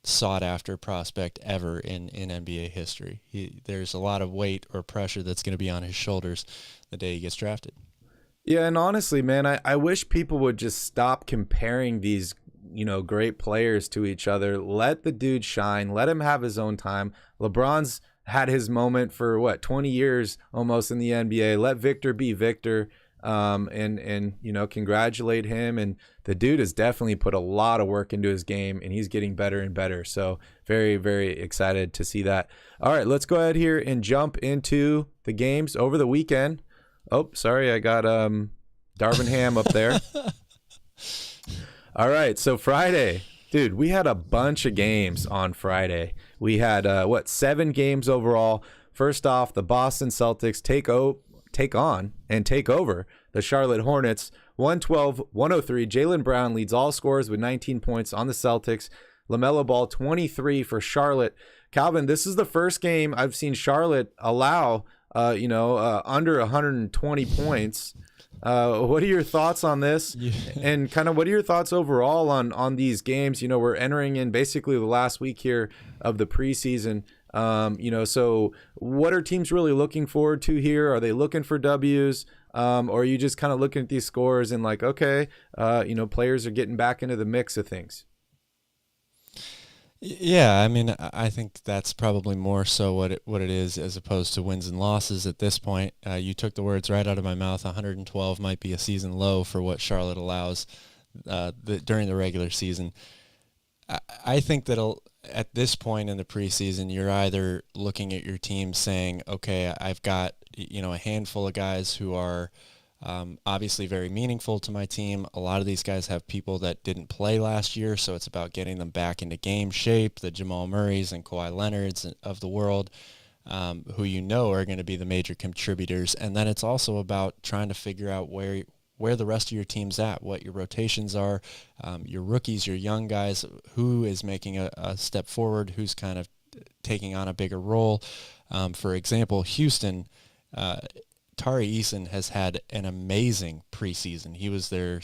sought-after prospect ever in NBA history, there's a lot of weight or pressure that's going to be on his shoulders the day he gets drafted. Yeah, and honestly, man, I wish people would just stop comparing these, great players to each other. Let the dude shine. Let him have his own time. LeBron's had his moment for 20 years almost in the NBA. Let Victor be Victor. And congratulate him. And the dude has definitely put a lot of work into his game, and he's getting better and better. So very, very excited to see that. All right, let's go ahead here and jump into the games over the weekend. Oh, sorry, I got Darvin Ham up there. All right, so Friday, dude, we had a bunch of games on Friday. We had 7 games overall. First off, the Boston Celtics take on and take over the Charlotte Hornets 112-103. Jaylen Brown leads all scorers with 19 points on the Celtics. LaMelo Ball, 23 for Charlotte. Calvin, this is the first game I've seen Charlotte allow, under 120 points. What are your thoughts on this? Yeah. And kind of what are your thoughts overall on these games? We're entering in basically the last week here of the preseason. So what are teams really looking forward to here? Are they looking for W's? Or are you just kind of looking at these scores and like, okay, players are getting back into the mix of things? Yeah, I mean, I think that's probably more so what it is as opposed to wins and losses at this point. You took the words right out of my mouth. 112 might be a season low for what Charlotte allows during the regular season. I think that at this point in the preseason, you're either looking at your team saying, okay, I've got a handful of guys who are obviously very meaningful to my team. A lot of these guys have people that didn't play last year, so it's about getting them back into game shape, the Jamal Murrays and Kawhi Leonards of the world, who are going to be the major contributors. And then it's also about trying to figure out where the rest of your team's at, what your rotations are, your rookies, your young guys, who is making a step forward, who's kind of taking on a bigger role. For example, Houston, Tari Eason has had an amazing preseason. He was their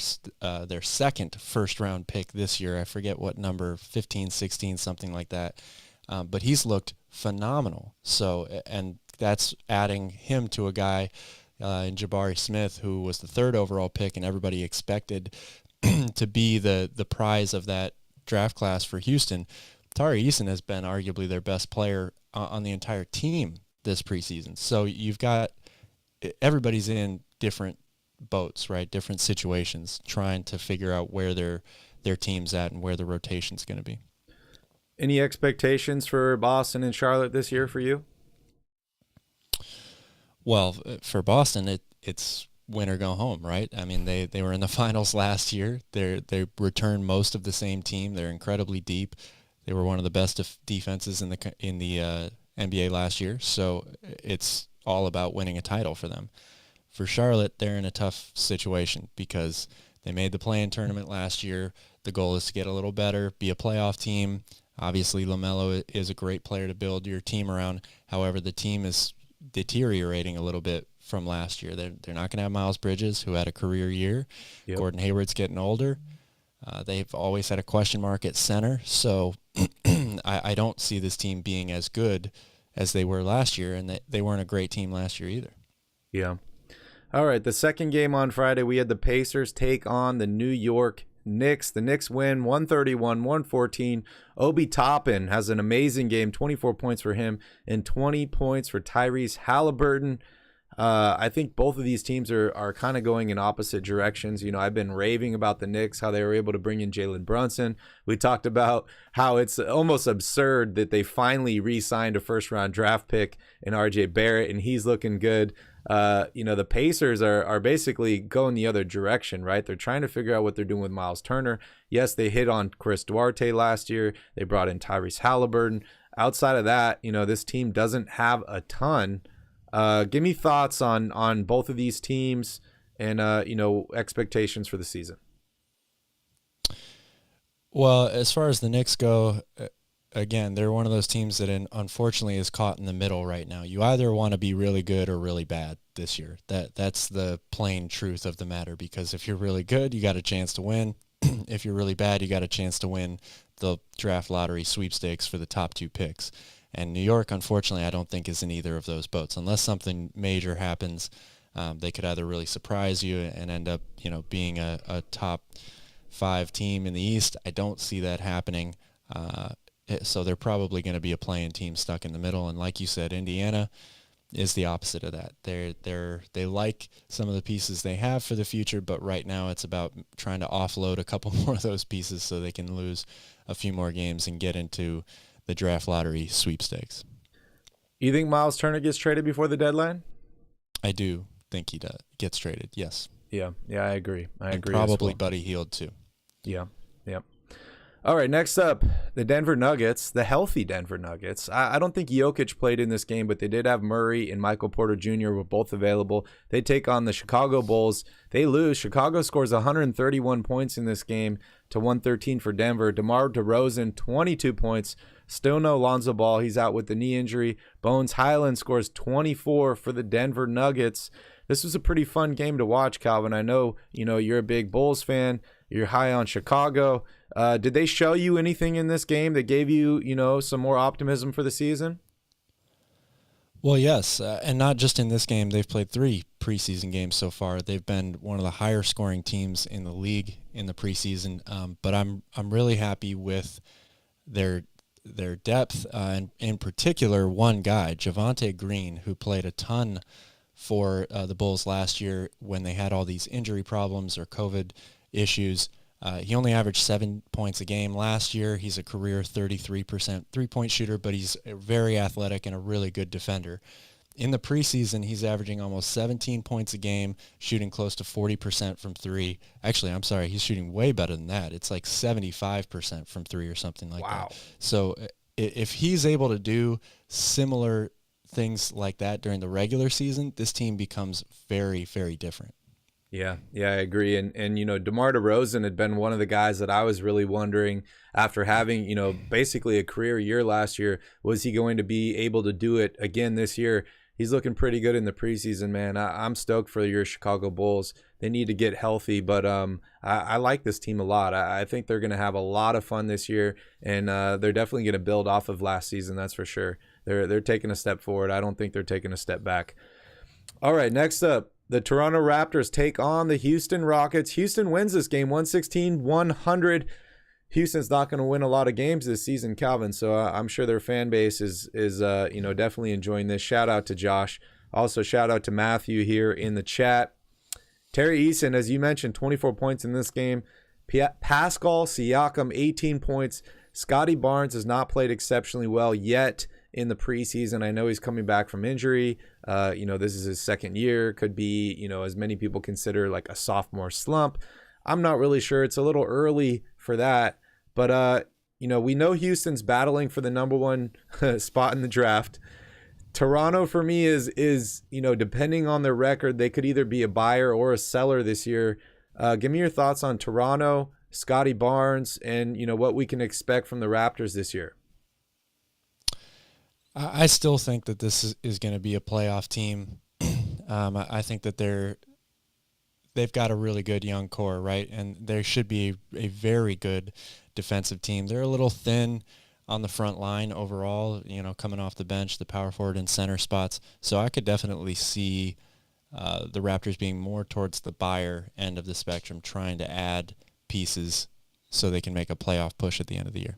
second first-round pick this year. I forget what number, 15, 16, something like that. But he's looked phenomenal. So, and that's adding him to a guy in Jabari Smith, who was the third overall pick, and everybody expected to be the prize of that draft class for Houston. Tari Eason has been arguably their best player on the entire team this preseason. So you've got everybody's in different boats, right? Different situations, trying to figure out where their team's at and where the rotation's going to be. Any expectations for Boston and Charlotte this year for you? Well, for Boston, it's win or go home, right? I mean, they were in the finals last year. They returned most of the same team. They're incredibly deep. They were one of the best defenses in the NBA last year. So it's all about winning a title for them. For Charlotte, they're in a tough situation because they made the play-in tournament last year. The goal is to get a little better, be a playoff team. Obviously, LaMelo is a great player to build your team around. However, the team is deteriorating a little bit from last year. They're not going to have Miles Bridges, who had a career year. Yep. Gordon Hayward's getting older. They've always had a question mark at center. So I don't see this team being as good as they were last year, and they weren't a great team last year either. Yeah. All right, the second game on Friday, we had the Pacers take on the New York Knicks. The Knicks win 131-114. Obi Toppin has an amazing game, 24 points for him and 20 points for Tyrese Halliburton. I think both of these teams are kind of going in opposite directions. I've been raving about the Knicks, how they were able to bring in Jalen Brunson. We talked about how it's almost absurd that they finally re-signed a first-round draft pick in RJ Barrett, and he's looking good. The Pacers are basically going the other direction, right? They're trying to figure out what they're doing with Miles Turner. Yes, they hit on Chris Duarte last year. They brought in Tyrese Halliburton. Outside of that, this team doesn't have a ton. Give me thoughts on both of these teams and, expectations for the season. Well, as far as the Knicks go, again, they're one of those teams that unfortunately is caught in the middle right now. You either want to be really good or really bad this year. That's the plain truth of the matter, because if you're really good, you got a chance to win. If you're really bad, you got a chance to win the draft lottery sweepstakes for the top two picks. And New York, unfortunately, I don't think is in either of those boats. Unless something major happens, they could either really surprise you and end up, being a top 5 team in the East. I don't see that happening. So they're probably going to be a play-in team stuck in the middle. And like you said, Indiana is the opposite of that. They like some of the pieces they have for the future, but right now it's about trying to offload a couple more of those pieces so they can lose a few more games and get into the draft lottery sweepstakes. You think Miles Turner gets traded before the deadline? I do think he gets traded, yes. Yeah, I agree. I agree. Probably Buddy Hield too. Yeah. All right, next up, the Denver Nuggets, the healthy Denver Nuggets. I don't think Jokic played in this game, but they did have Murray and Michael Porter Jr. were both available. They take on the Chicago Bulls. They lose. Chicago scores 131 points in this game to 113 for Denver. DeMar DeRozan, 22 points. Still no Lonzo Ball. He's out with the knee injury. Bones Highland scores 24 for the Denver Nuggets. This was a pretty fun game to watch, Calvin. I know, you're a big Bulls fan. You're high on Chicago. Did they show you anything in this game that gave you, some more optimism for the season? Well, yes, and not just in this game. They've played 3 preseason games so far. They've been one of the higher scoring teams in the league in the preseason. But I'm really happy with their depth, and in particular, one guy, Javonte Green, who played a ton for the Bulls last year when they had all these injury problems or COVID issues. He only averaged 7 points a game last year. He's a career 33% three-point shooter, but he's very athletic and a really good defender. In the preseason, he's averaging almost 17 points a game, shooting close to 40% from 3. Actually, I'm sorry, he's shooting way better than that. It's like 75% from 3 or something like that. So if he's able to do similar things like that during the regular season, this team becomes very, very different. Yeah, I agree. And DeMar DeRozan had been one of the guys that I was really wondering, after having, basically a career year last year, was he going to be able to do it again this year? He's looking pretty good in the preseason, man. I'm stoked for your Chicago Bulls. They need to get healthy, but I like this team a lot. I think they're going to have a lot of fun this year, and they're definitely going to build off of last season, that's for sure. They're taking a step forward. I don't think they're taking a step back. All right, next up, the Toronto Raptors take on the Houston Rockets. Houston wins this game 116-100. Houston's not going to win a lot of games this season, Calvin, so I'm sure their fan base is definitely enjoying this. Shout out to Josh. Also, shout out to Matthew here in the chat. Terry Eason, as you mentioned, 24 points in this game. Pascal Siakam, 18 points. Scotty Barnes has not played exceptionally well yet in the preseason. I know he's coming back from injury. This is his second year. Could be, as many people consider, like a sophomore slump. I'm not really sure. It's a little early for that. But, we know Houston's battling for the number 1 spot in the draft. Toronto, for me, is depending on their record, they could either be a buyer or a seller this year. Give me your thoughts on Toronto, Scotty Barnes, and, what we can expect from the Raptors this year. I still think that this is going to be a playoff team. I think that they've got a really good young core, right? And there should be a very good defensive team. They're a little thin on the front line overall, coming off the bench, the power forward and center spots. So I could definitely see the Raptors being more towards the buyer end of the spectrum, trying to add pieces so they can make a playoff push at the end of the year.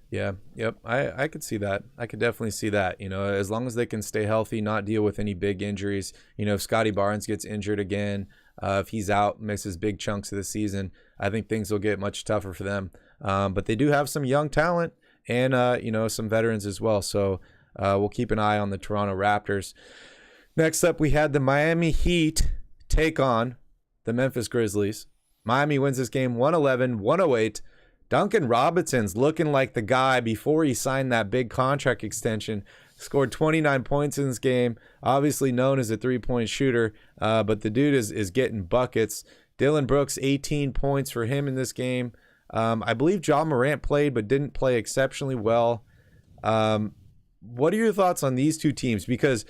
Yeah, yep. I could see that. I could definitely see that. As long as they can stay healthy, not deal with any big injuries. If Scotty Barnes gets injured again, if he's out, misses big chunks of the season, I think things will get much tougher for them. But they do have some young talent and, some veterans as well. So we'll keep an eye on the Toronto Raptors. Next up, we had the Miami Heat take on the Memphis Grizzlies. Miami wins this game 111-108. Duncan Robinson's looking like the guy before he signed that big contract extension. Scored 29 points in this game. Obviously known as a three-point shooter, but the dude is getting buckets. Dylan Brooks, 18 points for him in this game. I believe Ja Morant played, but didn't play exceptionally well. What are your thoughts on these two teams? Because,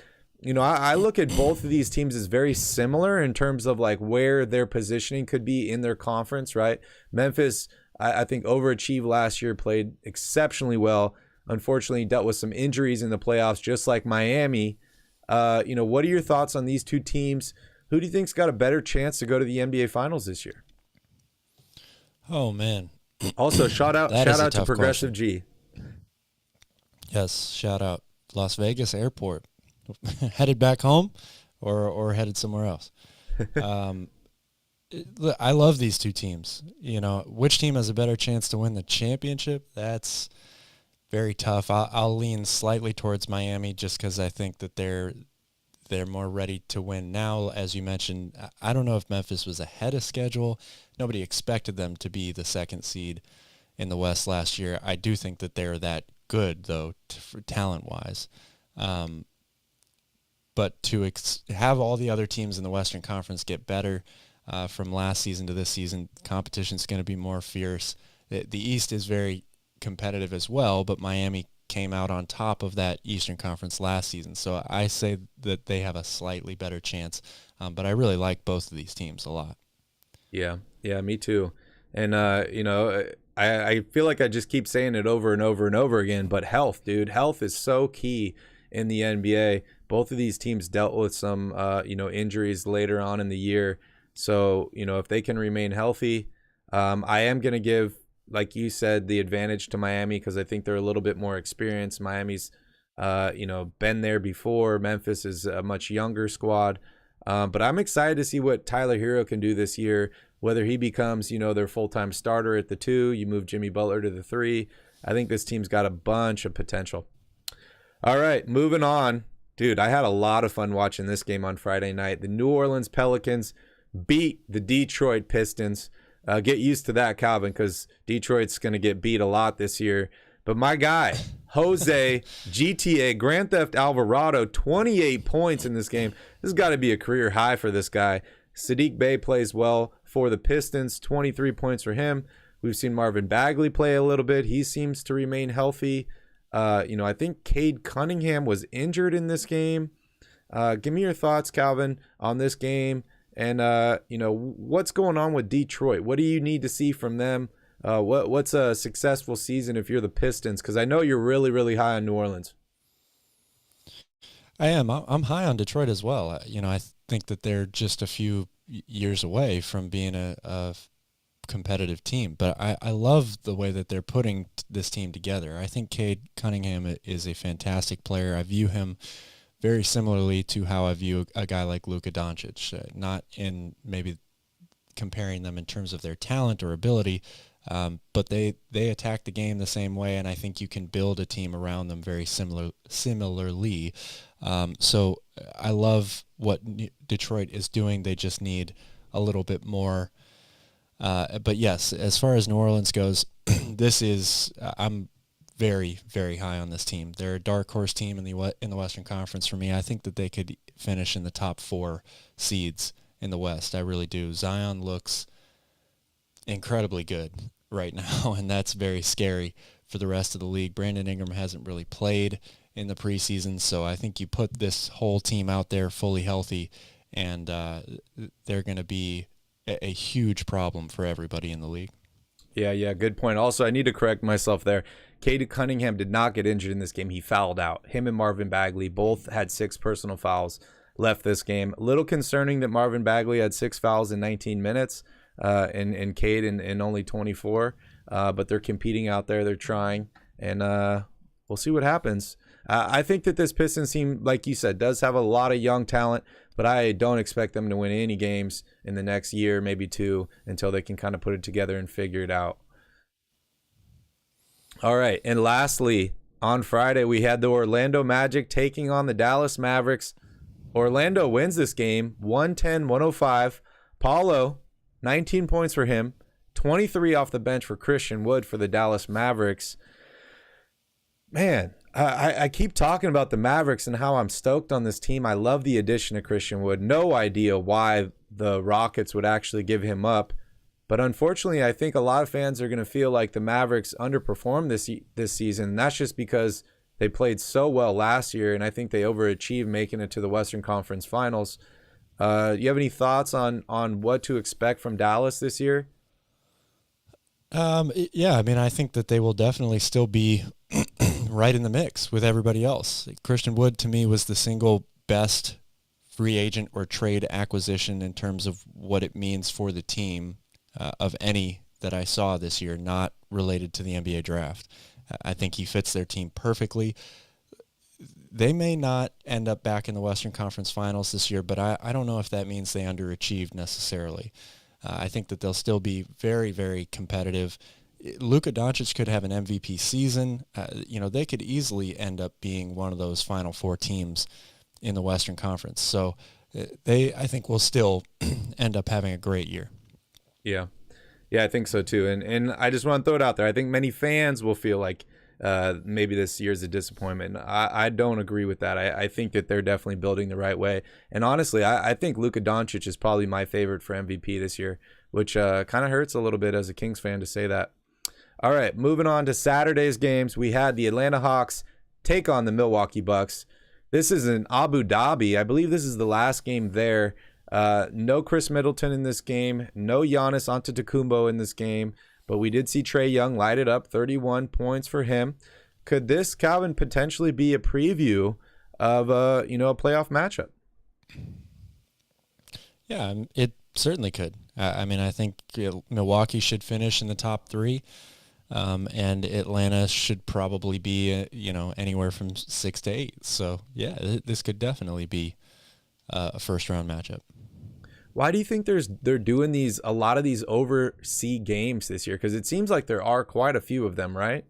I look at both of these teams as very similar in terms of like where their positioning could be in their conference, right? Memphis, I think, overachieved last year, played exceptionally well. Unfortunately, dealt with some injuries in the playoffs, just like Miami. What are your thoughts on these two teams? Who do you think's got a better chance to go to the NBA Finals this year? Oh, man. Also, shout out to Progressive question. G. Yes, shout out. Las Vegas Airport. Headed back home or headed somewhere else? I love these two teams. Which team has a better chance to win the championship? That's very tough. I'll lean slightly towards Miami just because I think that they're more ready to win now. As you mentioned, I don't know if Memphis was ahead of schedule. Nobody expected them to be the second seed in the West last year. I do think that they're that good, though, talent-wise. But to have all the other teams in the Western Conference get better from last season to this season, competition's going to be more fierce. The East is very competitive as well, but Miami came out on top of that Eastern Conference last season. So I say that they have a slightly better chance, but I really like both of these teams a lot. Yeah, me too. And, I feel like I just keep saying it over and over and over again, but health, dude. Health is so key in the NBA. Both of these teams dealt with some, injuries later on in the year. So, if they can remain healthy, I am going to give, like you said, the advantage to Miami because I think they're a little bit more experienced. Miami's, been there before. Memphis is a much younger squad. But I'm excited to see what Tyler Hero can do this year, whether he becomes, their full-time starter at the 2, you move Jimmy Butler to the 3. I think this team's got a bunch of potential. All right, moving on. Dude, I had a lot of fun watching this game on Friday night. The New Orleans Pelicans beat the Detroit Pistons. Get used to that, Calvin, because Detroit's going to get beat a lot this year. But my guy, Jose, GTA, Grand Theft Alvarado, 28 points in this game. This has got to be a career high for this guy. Sadiq Bey plays well for the Pistons, 23 points for him. We've seen Marvin Bagley play a little bit. He seems to remain healthy. I think Cade Cunningham was injured in this game. Give me your thoughts, Calvin, on this game. And, what's going on with Detroit? What do you need to see from them? What's a successful season if you're the Pistons? Because I know you're really, really high on New Orleans. I am. I'm high on Detroit as well. I think that they're just a few years away from being a competitive team. But I love the way that they're putting this team together. I think Cade Cunningham is a fantastic player. I view him very similarly to how I view a guy like Luka Doncic, not in maybe comparing them in terms of their talent or ability, but they attack the game the same way, and I think you can build a team around them very similarly. So I love what Detroit is doing. They just need a little bit more. But yes, as far as New Orleans goes, I'm very, very high on this team. They're a dark horse team in the Western Conference for me. I think that they could finish in the top 4 seeds in the West. I really do. Zion looks incredibly good right now, and that's very scary for the rest of the league. Brandon Ingram hasn't really played in the preseason, so I think you put this whole team out there fully healthy, and they're going to be a huge problem for everybody in the league. Yeah, good point. Also, I need to correct myself there. Cade Cunningham did not get injured in this game. He fouled out. Him and Marvin Bagley both had 6 personal fouls, left this game. A little concerning that Marvin Bagley had 6 fouls in 19 minutes and Cade in only 24. But they're competing out there. They're trying. And we'll see what happens. I think that this Pistons team, like you said, does have a lot of young talent, but I don't expect them to win any games in the next year, maybe 2, until they can kind of put it together and figure it out. All right, and lastly, on Friday, we had the Orlando Magic taking on the Dallas Mavericks. Orlando wins this game, 110-105. Paulo, 19 points for him, 23 off the bench for Christian Wood for the Dallas Mavericks. Man, I keep talking about the Mavericks and how I'm stoked on this team. I love the addition of Christian Wood. No idea why the Rockets would actually give him up. But unfortunately, I think a lot of fans are going to feel like the Mavericks underperformed this season. And that's just because they played so well last year, and I think they overachieved making it to the Western Conference Finals. You have any thoughts on what to expect from Dallas this year? Yeah, I think that they will definitely still be right in the mix with everybody else. Christian Wood, to me, was the single best free agent or trade acquisition in terms of what it means for the team of any that I saw this year, not related to the NBA draft. I think he fits their team perfectly. They may not end up back in the Western Conference Finals this year, but I don't know if that means they underachieved necessarily. I think that they'll still be very, very competitive. Luka Doncic could have an MVP season. They could easily end up being one of those Final Four teams in the Western Conference. So they, I think, will still end up having a great year. Yeah. Yeah, I think so too. And I just want to throw it out there. I think many fans will feel like maybe this year's a disappointment. I don't agree with that. I think that they're definitely building the right way. And honestly, I think Luka Doncic is probably my favorite for MVP this year, which kind of hurts a little bit as a Kings fan to say that. All right, moving on to Saturday's games. We had the Atlanta Hawks take on the Milwaukee Bucks. This is in Abu Dhabi. I believe this is the last game there. No Chris Middleton in this game. No Giannis Antetokounmpo in this game. But we did see Trae Young light it up, 31 points for him. Could this, Calvin, potentially be a preview of a playoff matchup? Yeah, it certainly could. I mean, I think Milwaukee should finish in the top 3. And Atlanta should probably be, anywhere from 6 to 8. So, yeah, this could definitely be a first-round matchup. Why do you think they're doing a lot of these overseas games this year? Because it seems like there are quite a few of them, right?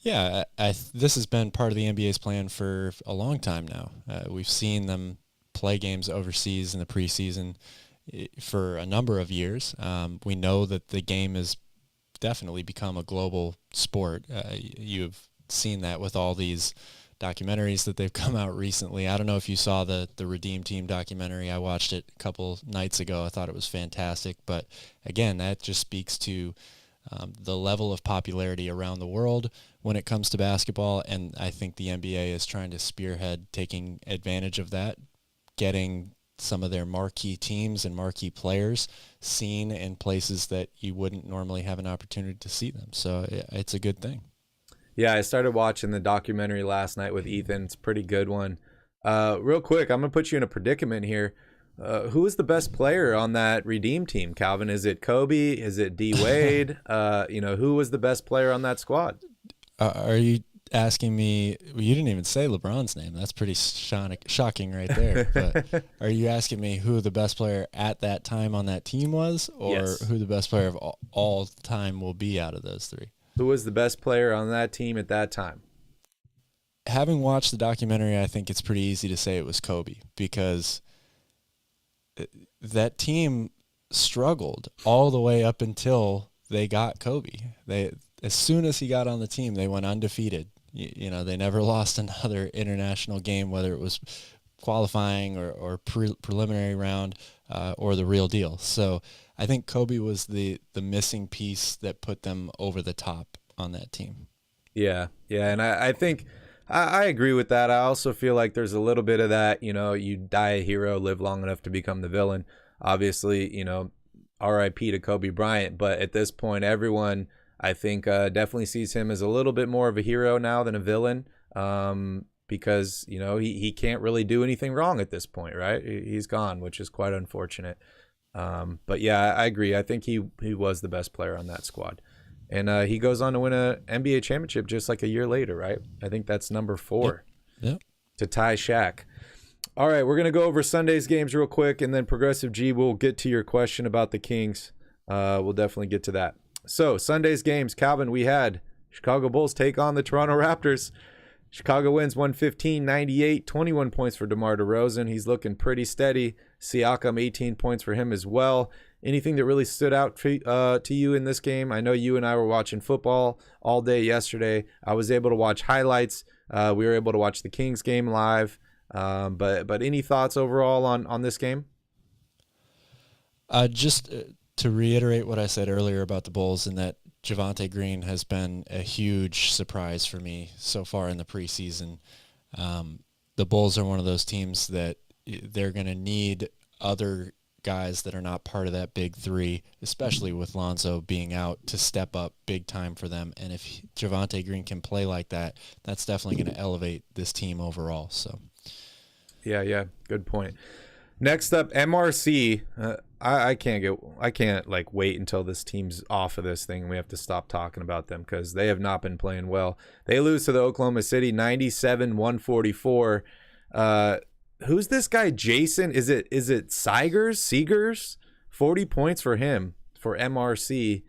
Yeah, this has been part of the NBA's plan for a long time now. We've seen them play games overseas in the preseason for a number of years. We know that the game has definitely become a global sport. You've seen that with all these documentaries that they've come out recently. I don't know if you saw the Redeem Team documentary. I watched it a couple nights ago. I thought it was fantastic. But again, that just speaks to the level of popularity around the world when it comes to basketball. And I think the NBA is trying to spearhead taking advantage of that, getting some of their marquee teams and marquee players seen in places that you wouldn't normally have an opportunity to see them. So it's a good thing. Yeah, I started watching the documentary last night with Ethan. It's a pretty good one. Real quick, I'm going to put you in a predicament here. Who is the best player on that Redeem Team, Calvin? Is it Kobe? Is it D. Wade? Who was the best player on that squad? Are you asking me? Well, you didn't even say LeBron's name. That's pretty shocking right there. But are you asking me who the best player at that time on that team was, or yes, who the best player of all time will be out of those 3? Who was the best player on that team at that time? Having watched the documentary, I think it's pretty easy to say it was Kobe, because that team struggled all the way up until they got Kobe. As soon as he got on the team, they went undefeated. They never lost another international game, whether it was qualifying or preliminary round or the real deal. So I think Kobe was the missing piece that put them over the top on that team. Yeah, and I think I agree with that. I also feel like there's a little bit of that, you die a hero, live long enough to become the villain. Obviously, R.I.P. to Kobe Bryant, but at this point, everyone, I think, definitely sees him as a little bit more of a hero now than a villain, because, he can't really do anything wrong at this point, right? He's gone, which is quite unfortunate. But yeah, I agree. I think he was the best player on that squad. And he goes on to win an NBA championship just like a year later, right? I think that's number 4 Yep. to tie Shaq. All right, we're going to go over Sunday's games real quick, and then Progressive G will get to your question about the Kings. We'll definitely get to that. So, Sunday's games, Calvin, we had Chicago Bulls take on the Toronto Raptors. Chicago wins 115-98, 21 points for DeMar DeRozan. He's looking pretty steady. Siakam, 18 points for him as well. Anything that really stood out to you in this game? I know you and I were watching football all day yesterday. I was able to watch highlights. We were able to watch the Kings game live. But any thoughts overall on this game? Just to reiterate what I said earlier about the Bulls, and that Javonte Green has been a huge surprise for me so far in the preseason. The Bulls are one of those teams that they're going to need other guys that are not part of that big 3, especially with Lonzo being out, to step up big time for them. And if Javonte Green can play like that, that's definitely going to elevate this team overall. So, yeah, good point. Next up, MRC. I can't wait until this team's off of this thing. We have to stop talking about them because they have not been playing well. They lose to the Oklahoma City 97-144. Who's this guy, Jason? Is it Seegers? 40 points for him, for MRC.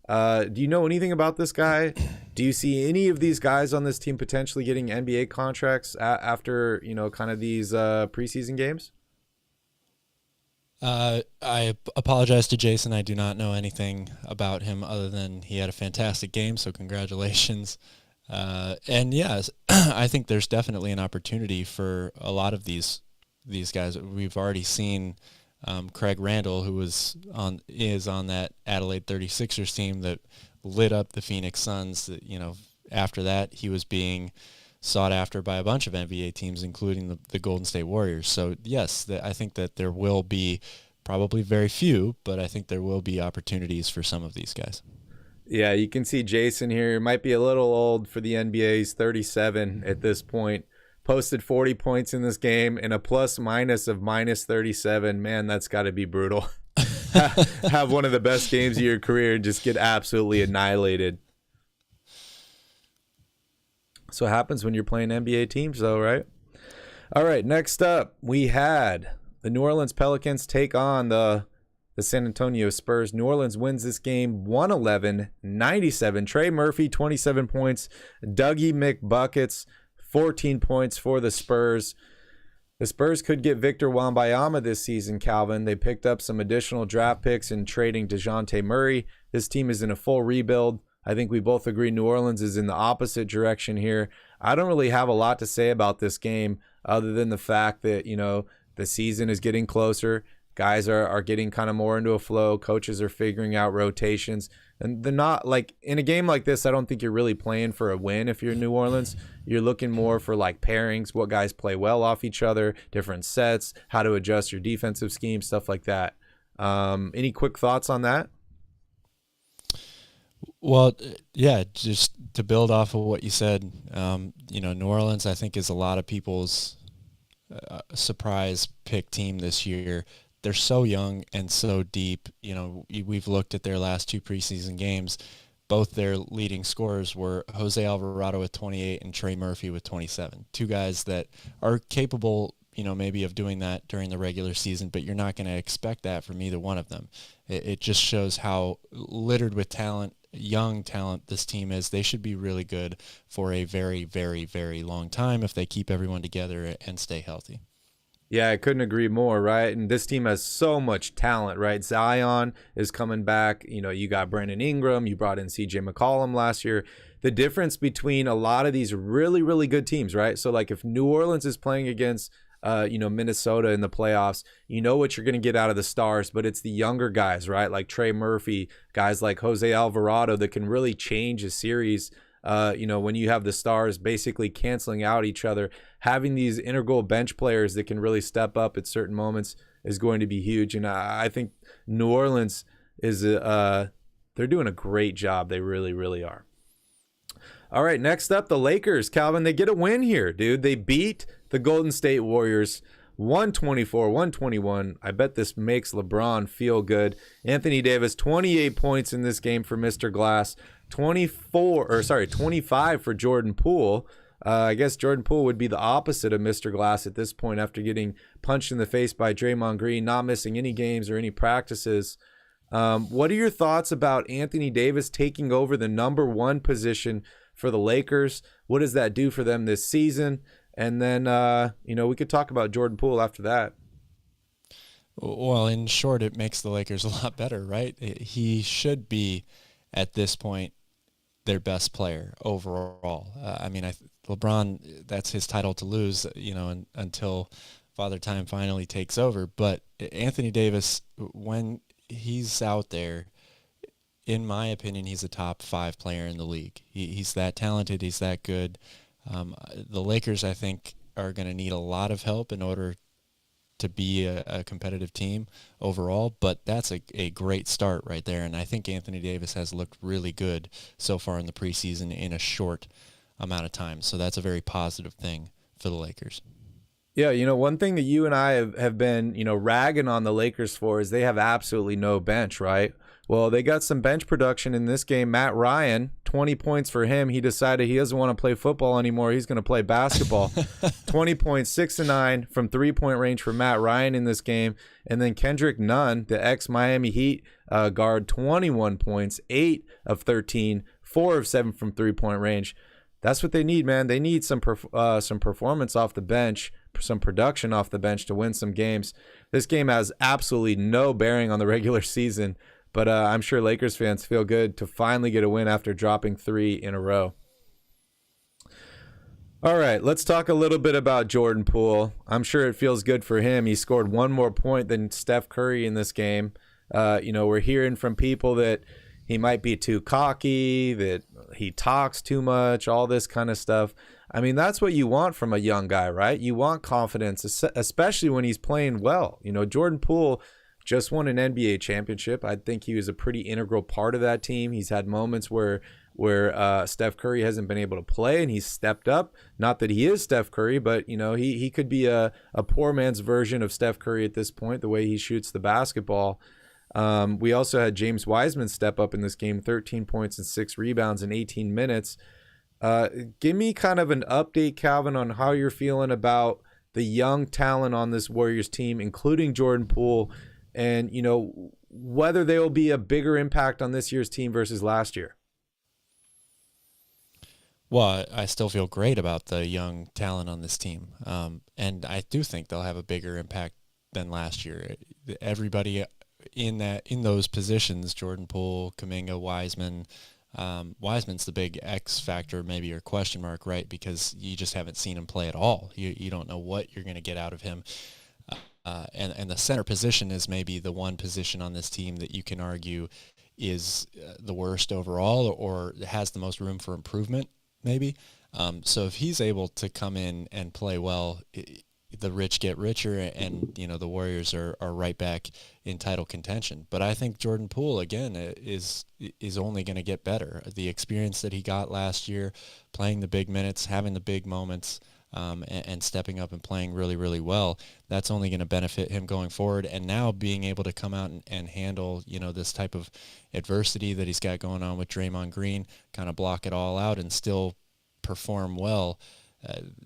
Do you know anything about this guy? Do you see any of these guys on this team potentially getting NBA contracts after, kind of these preseason games? I apologize to Jason. I do not know anything about him other than he had a fantastic game, so congratulations. And yes, I think there's definitely an opportunity for a lot of these guys. We've already seen Craig Randall, who is on that Adelaide 36ers team that lit up the Phoenix Suns. After that, he was being sought after by a bunch of NBA teams, including the Golden State Warriors. So yes, I think that there will be probably very few, but I think there will be opportunities for some of these guys. Yeah, you can see Jason here. Might be a little old for the NBA. He's 37 at this point. Posted 40 points in this game and a plus-minus of -37. Man, that's got to be brutal. Have one of the best games of your career and just get absolutely annihilated. So it happens when you're playing NBA teams, though, right? All right, next up, we had the New Orleans Pelicans take on the San Antonio Spurs. New Orleans wins this game 111-97. Trey Murphy, 27 points. Dougie McBuckets, 14 points for the Spurs. The Spurs could get Victor Wembanyama this season, Calvin. They picked up some additional draft picks in trading DeJounte Murray. This team is in a full rebuild. I think we both agree New Orleans is in the opposite direction here. I don't really have a lot to say about this game other than the fact that, the season is getting closer. Guys are getting kind of more into a flow. Coaches are figuring out rotations. And they're not like in a game like this, I don't think you're really playing for a win if you're in New Orleans. You're looking more for like pairings, what guys play well off each other, different sets, how to adjust your defensive scheme, stuff like that. Any quick thoughts on that? Well, yeah, just to build off of what you said, New Orleans, I think, is a lot of people's surprise pick team this year. They're so young and so deep. We've looked at their last two preseason games. Both their leading scorers were Jose Alvarado with 28 and Trey Murphy with 27. Two guys that are capable, maybe of doing that during the regular season, but you're not going to expect that from either one of them. It just shows how littered with talent, young talent this team is. They should be really good for a very, very, very long time if they keep everyone together and stay healthy. Yeah, I couldn't agree more, right? And this team has so much talent, right? Zion is coming back. You got Brandon Ingram. You brought in CJ McCollum last year. The difference between a lot of these really, really good teams, right? So, like, if New Orleans is playing against Minnesota in the playoffs, you know what you're going to get out of the stars, but it's the younger guys, right? Like Trey Murphy, guys like Jose Alvarado that can really change a series. When you have the stars basically canceling out each other, having these integral bench players that can really step up at certain moments is going to be huge. And I think New Orleans is, they're doing a great job. They really, really are. All right, next up, the Lakers. Calvin, they get a win here, dude. They beat the Golden State Warriors 124-121. I bet this makes LeBron feel good. Anthony Davis, 28 points in this game for Mr. Glass. 25 for Jordan Poole. I guess Jordan Poole would be the opposite of Mr. Glass at this point after getting punched in the face by Draymond Green, not missing any games or any practices. What are your thoughts about Anthony Davis taking over the number one position for the Lakers? What does that do for them this season? And then, we could talk about Jordan Poole after that. Well, in short, it makes the Lakers a lot better, right? He should be, at this point, their best player overall. LeBron, that's his title to lose, until Father Time finally takes over. But Anthony Davis, when he's out there, in my opinion, he's a top 5 player in the league. He's that talented. He's that good. The Lakers, I think, are going to need a lot of help in order to be a competitive team overall, but that's a great start right there. And I think Anthony Davis has looked really good so far in the preseason in a short amount of time. So that's a very positive thing for the Lakers. Yeah, one thing that you and I have been, ragging on the Lakers for is they have absolutely no bench, right? Well, they got some bench production in this game. Matt Ryan, 20 points for him. He decided he doesn't want to play football anymore. He's going to play basketball. 20 points, 6 to 9 from three-point range for Matt Ryan in this game. And then Kendrick Nunn, the ex-Miami Heat guard, 21 points, 8 of 13, 4 of 7 from three-point range. That's what they need, man. They need some performance off the bench, some production off the bench to win some games. This game has absolutely no bearing on the regular season, but I'm sure Lakers fans feel good to finally get a win after dropping 3 in a row. All right, let's talk a little bit about Jordan Poole. I'm sure it feels good for him. He scored 1 more point than Steph Curry in this game. We're hearing from people that he might be too cocky, that he talks too much, all this kind of stuff. I mean, that's what you want from a young guy, right? You want confidence, especially when he's playing well. Jordan Poole just won an NBA championship. I think he was a pretty integral part of that team. He's had moments where Steph Curry hasn't been able to play, and he's stepped up. Not that he is Steph Curry, but he could be a poor man's version of Steph Curry at this point, the way he shoots the basketball. We also had James Wiseman step up in this game, 13 points and 6 rebounds in 18 minutes. Give me kind of an update, Calvin, on how you're feeling about the young talent on this Warriors team, including Jordan Poole, and whether they will be a bigger impact on this year's team versus last year. Well, I still feel great about the young talent on this team, and I do think they'll have a bigger impact than last year. Everybody in those positions, Jordan Poole, Kuminga, Wiseman. Wiseman's the big X factor, maybe, or question mark, right? Because you just haven't seen him play at all. You don't know what you're going to get out of him. And the center position is maybe the one position on this team that you can argue is the worst overall, or has the most room for improvement, maybe. So if he's able to come in and play well, the rich get richer, and the Warriors are right back in title contention. But I think Jordan Poole, again, is only going to get better. The experience that he got last year, playing the big minutes, having the big moments, and stepping up and playing really, really well, that's only going to benefit him going forward. And now being able to come out and handle this type of adversity that he's got going on with Draymond Green, kind of block it all out and still perform well.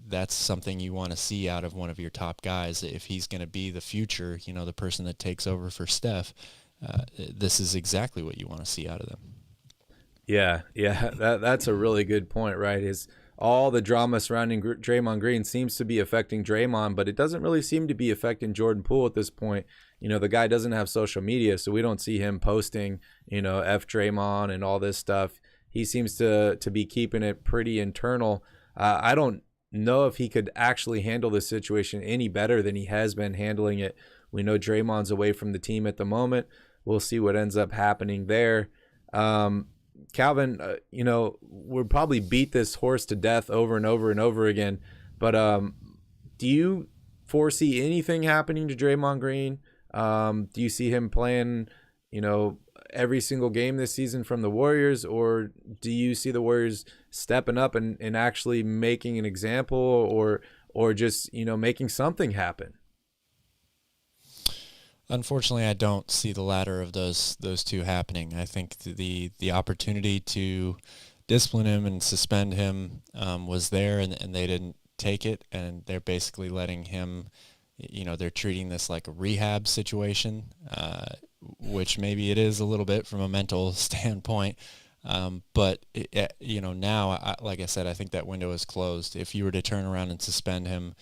That's something you want to see out of one of your top guys. If he's going to be the future, the person that takes over for Steph, this is exactly what you want to see out of them. Yeah, that's a really good point, right? Is all the drama surrounding Draymond Green seems to be affecting Draymond, but it doesn't really seem to be affecting Jordan Poole at this point. The guy doesn't have social media, so we don't see him posting, F Draymond and all this stuff. He seems to be keeping it pretty internal. I don't know if he could actually handle this situation any better than he has been handling it. We know Draymond's away from the team at the moment. We'll see what ends up happening there. Calvin, we'll probably beat this horse to death over and over and over again, but do you foresee anything happening to Draymond Green? Do you see him playing, every single game this season from the Warriors, or do you see the Warriors stepping up and actually making an example, or just making something happen? Unfortunately, I don't see the latter of those two happening. I think the opportunity to discipline him and suspend him was there, and they didn't take it, and they're basically letting him, they're treating this like a rehab situation, which maybe it is a little bit from a mental standpoint. But now, like I said, I think that window is closed. If you were to turn around and suspend him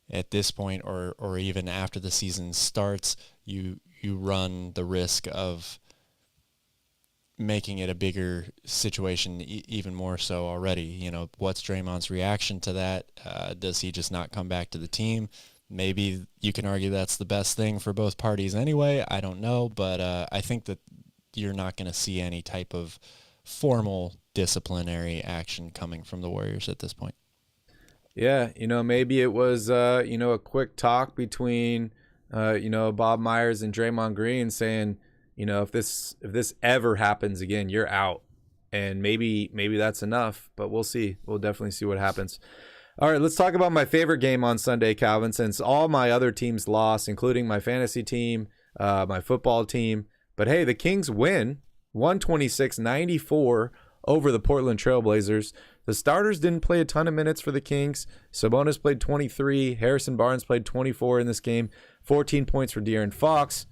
at this point, or even after the season starts, you run the risk of making it a bigger situation, even more so already. What's Draymond's reaction to that? Does he just not come back to the team? Maybe you can argue that's the best thing for both parties anyway. I don't know, but I think that you're not going to see any type of formal disciplinary action coming from the Warriors at this point. Yeah, maybe it was, a quick talk between, Bob Myers and Draymond Green saying, if this ever happens again, you're out. And maybe that's enough, but we'll see. We'll definitely see what happens. All right, let's talk about my favorite game on Sunday, Calvin, since all my other teams lost, including my fantasy team, my football team. But hey, the Kings win 126-94 over the Portland Trailblazers. The starters didn't play a ton of minutes for the Kings. Sabonis played 23. Harrison Barnes played 24 in this game. 14 points for De'Aaron Fox.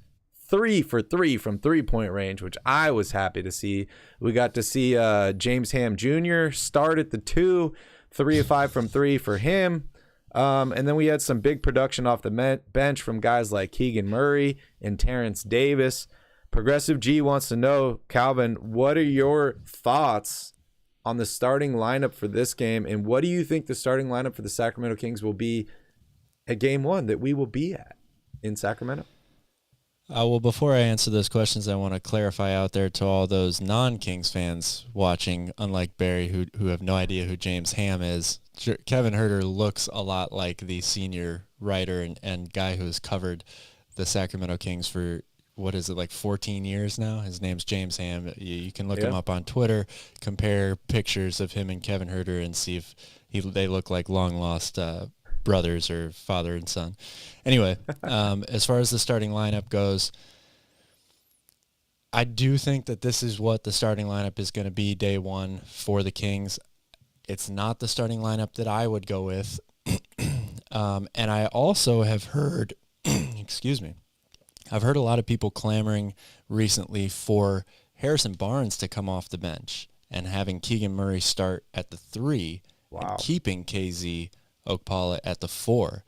3 for 3 from three-point range, which I was happy to see. We got to see James Ham Jr. start at the 2, 3 of 5 from 3 for him. And then we had some big production off the bench from guys like Keegan Murray and Terrence Davis. Progressive G wants to know, Calvin, what are your thoughts on the starting lineup for this game, and what do you think the starting lineup for the Sacramento Kings will be at Game 1 that we will be at in Sacramento? Well, before I answer those questions, I want to clarify out there to all those non-Kings fans watching, unlike Barry, who have no idea who James Ham is. Kevin Huerter looks a lot like the senior writer and guy who's covered the Sacramento Kings for, what is it, like 14 years now? His name's James Ham. You can look him up on Twitter, compare pictures of him and Kevin Huerter, and see if they look like long-lost brothers or father and son. Anyway, as far as the starting lineup goes, I do think that this is what the starting lineup is going to be day one for the Kings. It's not the starting lineup that I would go with. And I also have heard, excuse me, I've heard a lot of people clamoring recently for Harrison Barnes to come off the bench and having Keegan Murray start at the 3, and keeping KZ Okpala at the 4.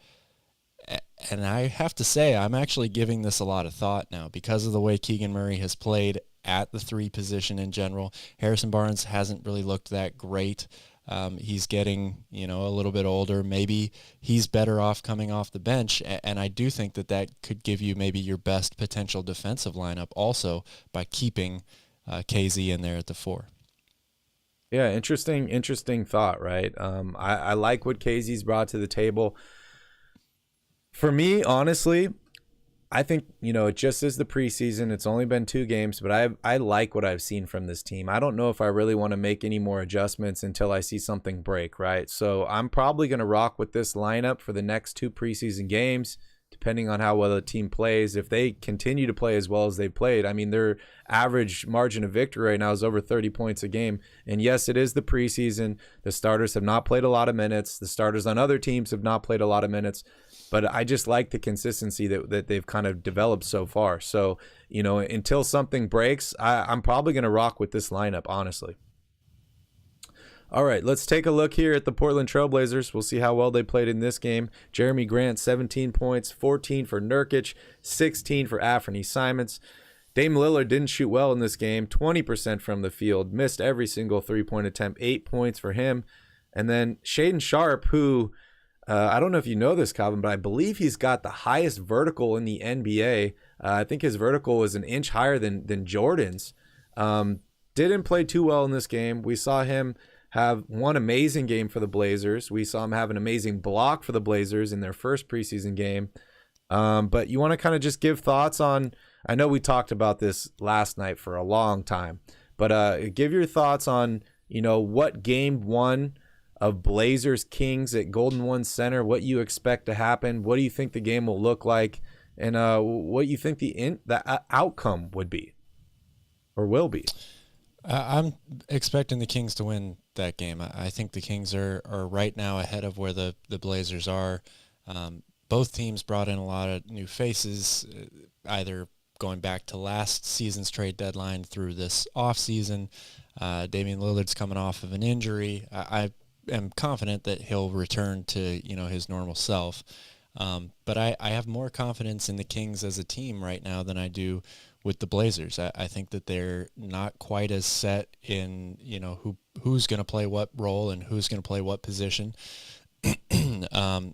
And I have to say, I'm actually giving this a lot of thought now because of the way Keegan Murray has played at the 3 position in general. Harrison Barnes hasn't really looked that great. He's getting, a little bit older. Maybe he's better off coming off the bench. And I do think that could give you maybe your best potential defensive lineup also by keeping KZ in there at the 4. Yeah, interesting thought, right? I like what KZ's brought to the table. For me, honestly, I think, it just is the preseason. It's only been 2 games, but I like what I've seen from this team. I don't know if I really want to make any more adjustments until I see something break, right? So I'm probably going to rock with this lineup for the next 2 preseason games, depending on how well the team plays. If they continue to play as well as they've played, I mean, their average margin of victory right now is over 30 points a game. And yes, it is the preseason. The starters have not played a lot of minutes. The starters on other teams have not played a lot of minutes. But I just like the consistency that they've kind of developed so far. So, until something breaks, I'm probably going to rock with this lineup, honestly. All right, let's take a look here at the Portland Trailblazers. We'll see how well they played in this game. Jeremy Grant, 17 points, 14 for Nurkic, 16 for Anthony Simons. Dame Lillard didn't shoot well in this game, 20% from the field, missed every single three-point attempt, 8 points for him. And then Shaedon Sharpe, who... I don't know if you know this, Calvin, but I believe he's got the highest vertical in the NBA. I think his vertical was an inch higher than Jordan's. Didn't play too well in this game. We saw him have one amazing game for the Blazers. We saw him have an amazing block for the Blazers in their first preseason game. But you want to kind of just give thoughts on, I know we talked about this last night for a long time, but give your thoughts on, what game 1 of Blazers Kings at Golden One Center, what you expect to happen, what do you think the game will look like, and what you think the outcome would be or will be. I'm expecting the Kings to win that game. I think the Kings are right now ahead of where the Blazers are. Both teams brought in a lot of new faces, either going back to last season's trade deadline through this offseason. Damian Lillard's coming off of an injury. I am confident that he'll return to his normal self, but I have more confidence in the Kings as a team right now than I do with the Blazers. I think that they're not quite as set in who's going to play what role and who's going to play what position. It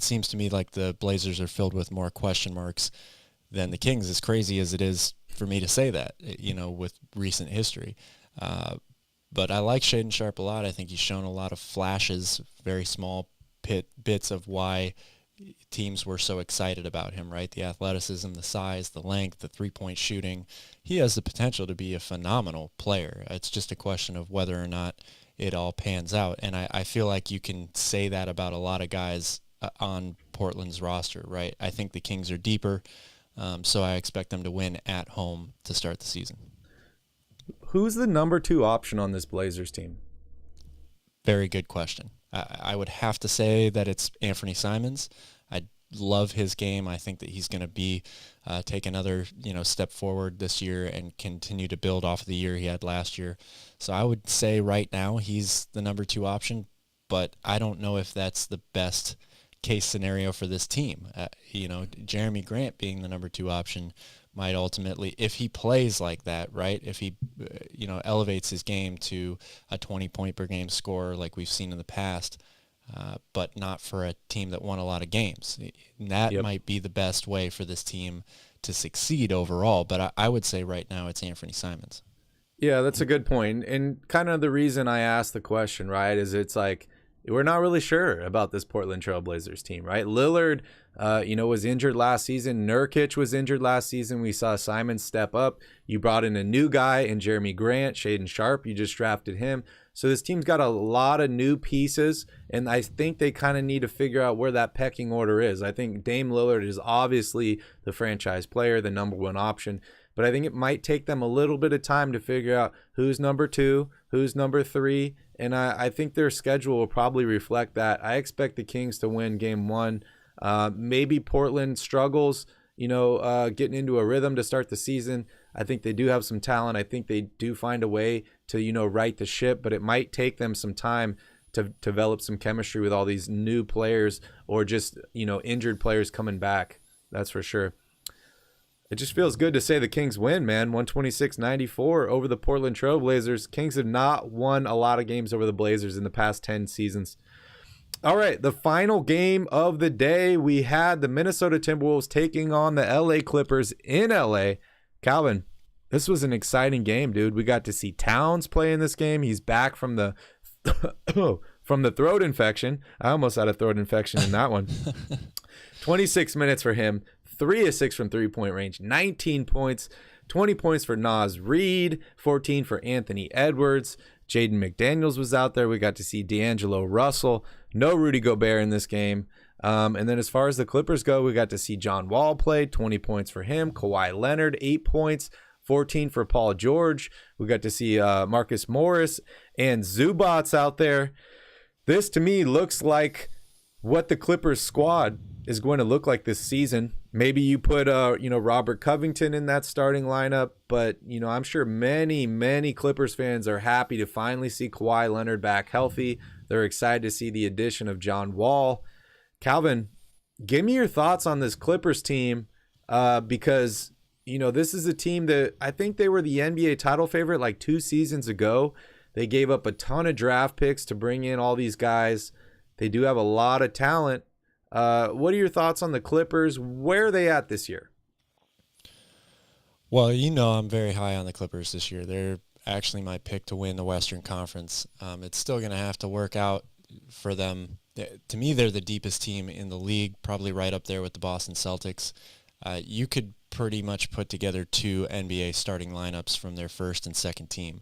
seems to me like the Blazers are filled with more question marks than the Kings, as crazy as it is for me to say that, with recent history. But I like Shaedon Sharpe a lot. I think he's shown a lot of flashes, very small bits of why teams were so excited about him, right? The athleticism, the size, the length, the three-point shooting. He has the potential to be a phenomenal player. It's just a question of whether or not it all pans out. And I feel like you can say that about a lot of guys on Portland's roster, right? I think the Kings are deeper, so I expect them to win at home to start the season. Who's the number 2 option on this Blazers team? Very good question. I would have to say that it's Anthony Simons. I love his game. I think that he's going to be take another step forward this year and continue to build off of the year he had last year. So I would say right now he's the number 2 option, but I don't know if that's the best case scenario for this team. Jeremy Grant being the number 2 option might ultimately, if he plays like that, right? If he, elevates his game to a 20-point per game scorer like we've seen in the past, but not for a team that won a lot of games. That might be the best way for this team to succeed overall. But I would say right now it's Anthony Simons. Yeah, that's a good point. And kind of the reason I asked the question, right, is it's like we're not really sure about this Portland Trailblazers team, right? Lillard, was injured last season. Nurkic was injured last season. We saw Simons step up. You brought in a new guy in Jeremy Grant, Shaden Sharp. You just drafted him. So this team's got a lot of new pieces, and I think they kind of need to figure out where that pecking order is. I think Dame Lillard is obviously the franchise player, the number 1 option, but I think it might take them a little bit of time to figure out who's number 2, who's number 3, and I think their schedule will probably reflect that. I expect the Kings to win game 1. Maybe Portland struggles, getting into a rhythm to start the season. I think they do have some talent. I think they do find a way to, right the ship, but it might take them some time to develop some chemistry with all these new players or just, injured players coming back. That's for sure. It just feels good to say the Kings win, man. 126-94 over the Portland Trail Blazers. Kings have not won a lot of games over the Blazers in the past 10 seasons. All right, the final game of the day, we had the Minnesota Timberwolves taking on the LA Clippers in LA. Calvin, this was an exciting game, dude. We got to see Towns play in this game. He's back from the from the throat infection. I almost had a throat infection in that one. 26 minutes for him, 3 of 6 from three-point range, 19 points, 20 points for Naz Reid, 14 for Anthony Edwards. Jaden McDaniels was out there. We got to see D'Angelo Russell. No Rudy Gobert in this game. And then as far as the Clippers go, we got to see John Wall play, 20 points for him. Kawhi Leonard, 8 points, 14 for Paul George. We got to see Marcus Morris and Zubats out there. This, to me, looks like what the Clippers squad is going to look like this season. Maybe you put, Robert Covington in that starting lineup, but, I'm sure many Clippers fans are happy to finally see Kawhi Leonard back healthy. They're excited to see the addition of John Wall. Calvin, give me your thoughts on this Clippers team because, this is a team that I think they were the NBA title favorite like 2 seasons ago. They gave up a ton of draft picks to bring in all these guys. They do have a lot of talent. What are your thoughts on the Clippers? Where are they at this year? Well, I'm very high on the Clippers this year. They're actually my pick to win the Western Conference. It's still going to have to work out for them. To me, they're the deepest team in the league, probably right up there with the Boston Celtics. You could pretty much put together 2 NBA starting lineups from their first and second team.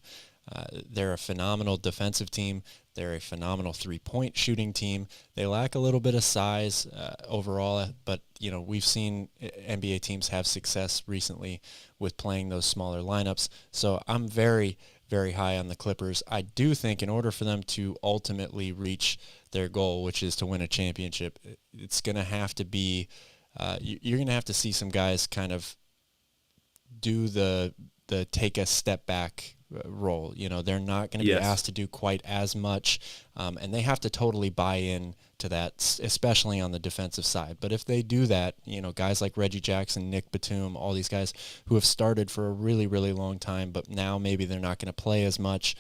They're a phenomenal defensive team. They're a phenomenal three-point shooting team. They lack a little bit of size overall, but we've seen NBA teams have success recently with playing those smaller lineups. So I'm very, very high on the Clippers. I do think in order for them to ultimately reach their goal, which is to win a championship, it's going to have to be you're going to have to see some guys kind of do the take a step back role. They're not going to be asked to do quite as much, and they have to totally buy in to that, especially on the defensive side. But if they do that, guys like Reggie Jackson, Nick Batum, all these guys who have started for a really, really long time, but now maybe they're not going to play as much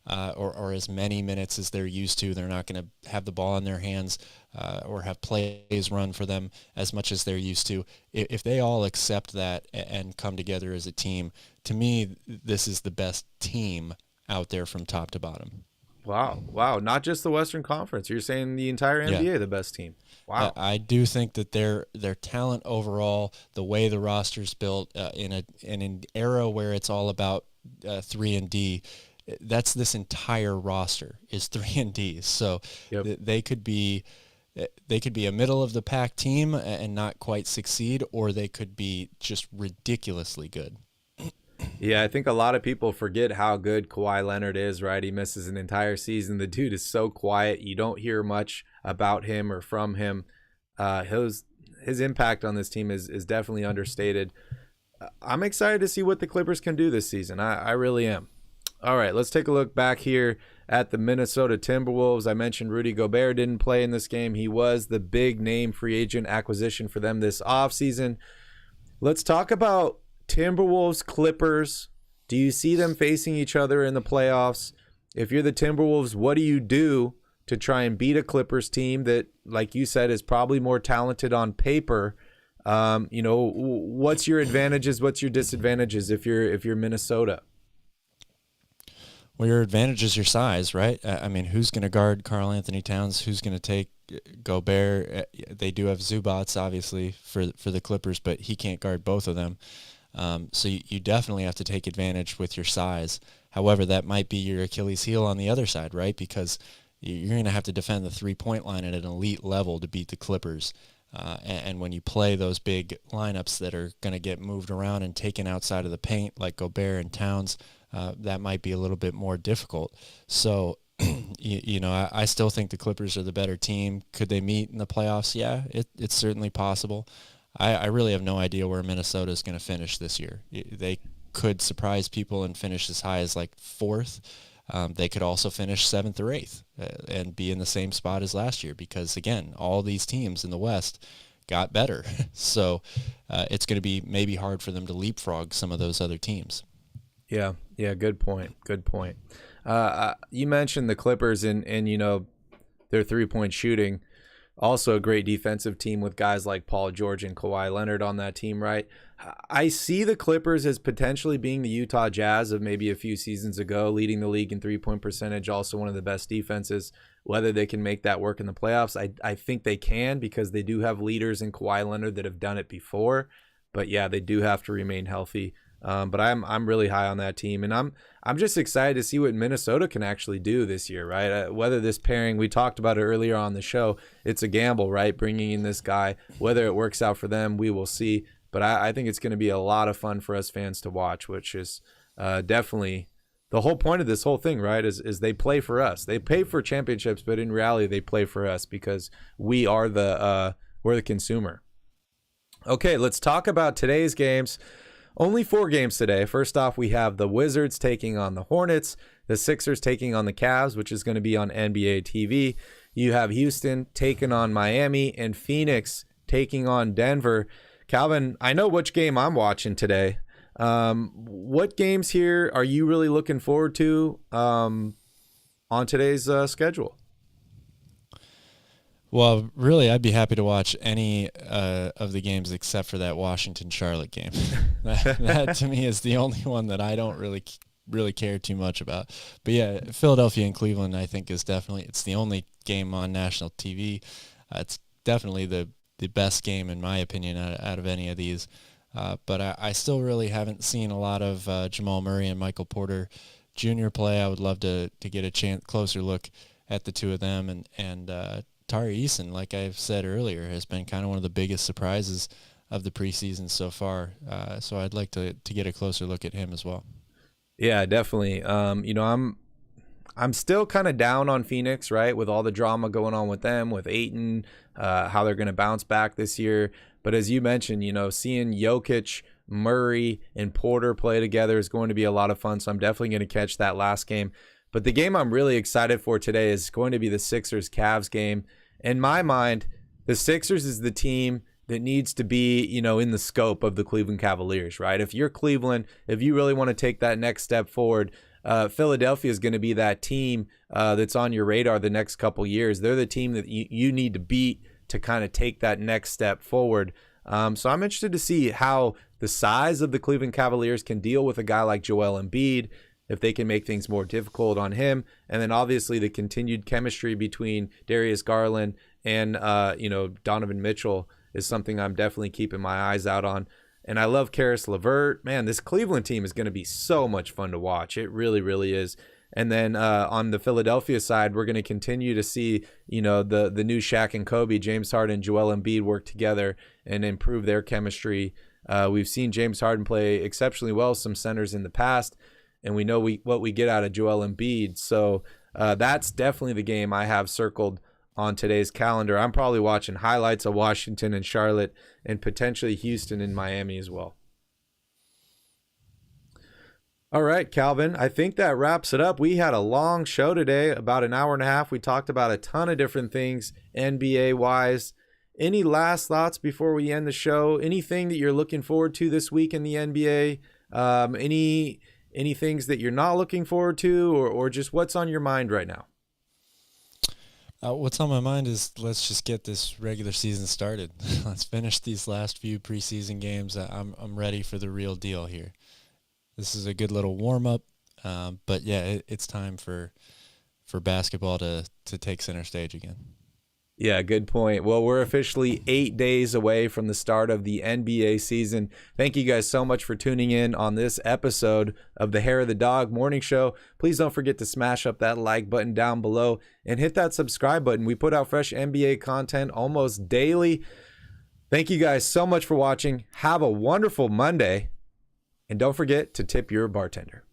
or as many minutes as they're used to. They're not going to have the ball in their hands or have plays run for them as much as they're used to. If they all accept that and come together as a team, to me, this is the best team out there from top to bottom. Wow. Not just the Western Conference. You're saying the entire NBA, the best team. Wow. I do think that their talent overall, the way the roster's built in an era where it's all about 3-and-D, that's this entire roster is 3-and-D. So they could be a middle of the pack team and not quite succeed, or they could be just ridiculously good. Yeah, I think a lot of people forget how good Kawhi Leonard is, right? He misses an entire season. The dude is so quiet. You don't hear much about him or from him. his impact on this team is definitely understated. I'm excited to see what the Clippers can do this season. I really am. All right, let's take a look back here at the Minnesota Timberwolves. I mentioned Rudy Gobert didn't play in this game. He was the big name free agent acquisition for them this offseason. Let's talk about Timberwolves Clippers. Do you see them facing each other in the playoffs? If you're the Timberwolves, what do you do to try and beat a Clippers team that, like you said, is probably more talented on paper? What's your advantages? What's your disadvantages if you're Minnesota? Well, your advantage is your size, right? I mean, who's going to guard Karl Anthony Towns? Who's going to take Gobert? They do have Zubats, obviously, for the Clippers, but he can't guard both of them. So you definitely have to take advantage with your size. However, that might be your Achilles heel on the other side, right? Because you're going to have to defend the three-point line at an elite level to beat the Clippers. And when you play those big lineups that are going to get moved around and taken outside of the paint, like Gobert and Towns, that might be a little bit more difficult. So, I still think the Clippers are the better team. Could they meet in the playoffs? Yeah, it's certainly possible. I really have no idea where Minnesota is going to finish this year. They could surprise people and finish as high as like 4th. They could also finish 7th or 8th and be in the same spot as last year because, again, all these teams in the West got better. So it's going to be maybe hard for them to leapfrog some of those other teams. Yeah, good point. You mentioned the Clippers and their three-point shooting. Also a great defensive team with guys like Paul George and Kawhi Leonard on that team, right? I see the Clippers as potentially being the Utah Jazz of maybe a few seasons ago, leading the league in three-point percentage, also one of the best defenses. Whether they can make that work in the playoffs, I think they can because they do have leaders in Kawhi Leonard that have done it before. But yeah, they do have to remain healthy. But I'm really high on that team, and I'm just excited to see what Minnesota can actually do this year, right? Whether this pairing, we talked about it earlier on the show, it's a gamble, right? Bringing in this guy, whether it works out for them, we will see. But I think it's going to be a lot of fun for us fans to watch, which is definitely the whole point of this whole thing, right? Is they play for us. They pay for championships, but in reality, they play for us because we are we're the consumer. Okay, let's talk about today's games. Only 4 games today. First off, we have the Wizards taking on the Hornets, the Sixers taking on the Cavs, which is going to be on NBA TV. You have Houston taking on Miami and Phoenix taking on Denver. Calvin, I know which game I'm watching today. What games here are you really looking forward to on today's schedule? Well, really, I'd be happy to watch any of the games except for that Washington-Charlotte game. that to me is the only one that I don't really care too much about. But yeah, Philadelphia and Cleveland, I think, it's the only game on national TV. It's definitely the best game, in my opinion, out of any of these. But I still really haven't seen a lot of Jamal Murray and Michael Porter Jr. play. I would love to get a closer look at the two of them. And Tari Eason, like I've said earlier, has been kind of one of the biggest surprises of the preseason so far. So I'd like to get a closer look at him as well. Yeah, definitely. I'm still kind of down on Phoenix, right, with all the drama going on with them, with Ayton, how they're going to bounce back this year. But as you mentioned, seeing Jokic, Murray, and Porter play together is going to be a lot of fun. So I'm definitely going to catch that last game. But the game I'm really excited for today is going to be the Sixers-Cavs game. In my mind, the Sixers is the team that needs to be, in the scope of the Cleveland Cavaliers, right? If you're Cleveland, if you really want to take that next step forward, Philadelphia is going to be that team that's on your radar the next couple years. They're the team that you need to beat to kind of take that next step forward. So I'm interested to see how the size of the Cleveland Cavaliers can deal with a guy like Joel Embiid, if they can make things more difficult on him. And then obviously the continued chemistry between Darius Garland and, Donovan Mitchell is something I'm definitely keeping my eyes out on. And I love Karis LeVert. Man, this Cleveland team is going to be so much fun to watch. It really, really is. And then on the Philadelphia side, we're going to continue to see, the new Shaq and Kobe, James Harden, Joel Embiid work together and improve their chemistry. We've seen James Harden play exceptionally well, some centers in the past, and we know what we get out of Joel Embiid. So that's definitely the game I have circled on today's calendar. I'm probably watching highlights of Washington and Charlotte and potentially Houston and Miami as well. All right, Calvin, I think that wraps it up. We had a long show today, about an hour and a half. We talked about a ton of different things NBA-wise. Any last thoughts before we end the show? Anything that you're looking forward to this week in the NBA? Any things that you're not looking forward to, or just what's on your mind right now? What's on my mind is let's just get this regular season started. Let's finish these last few preseason games. I'm ready for the real deal here. This is a good little warm-up, but yeah, it's time for basketball to take center stage again. Yeah, good point. Well, we're officially 8 days away from the start of the NBA season. Thank you guys so much for tuning in on this episode of the Hair of the Dog Morning Show. Please don't forget to smash up that like button down below and hit that subscribe button. We put out fresh NBA content almost daily. Thank you guys so much for watching. Have a wonderful Monday. And don't forget to tip your bartender.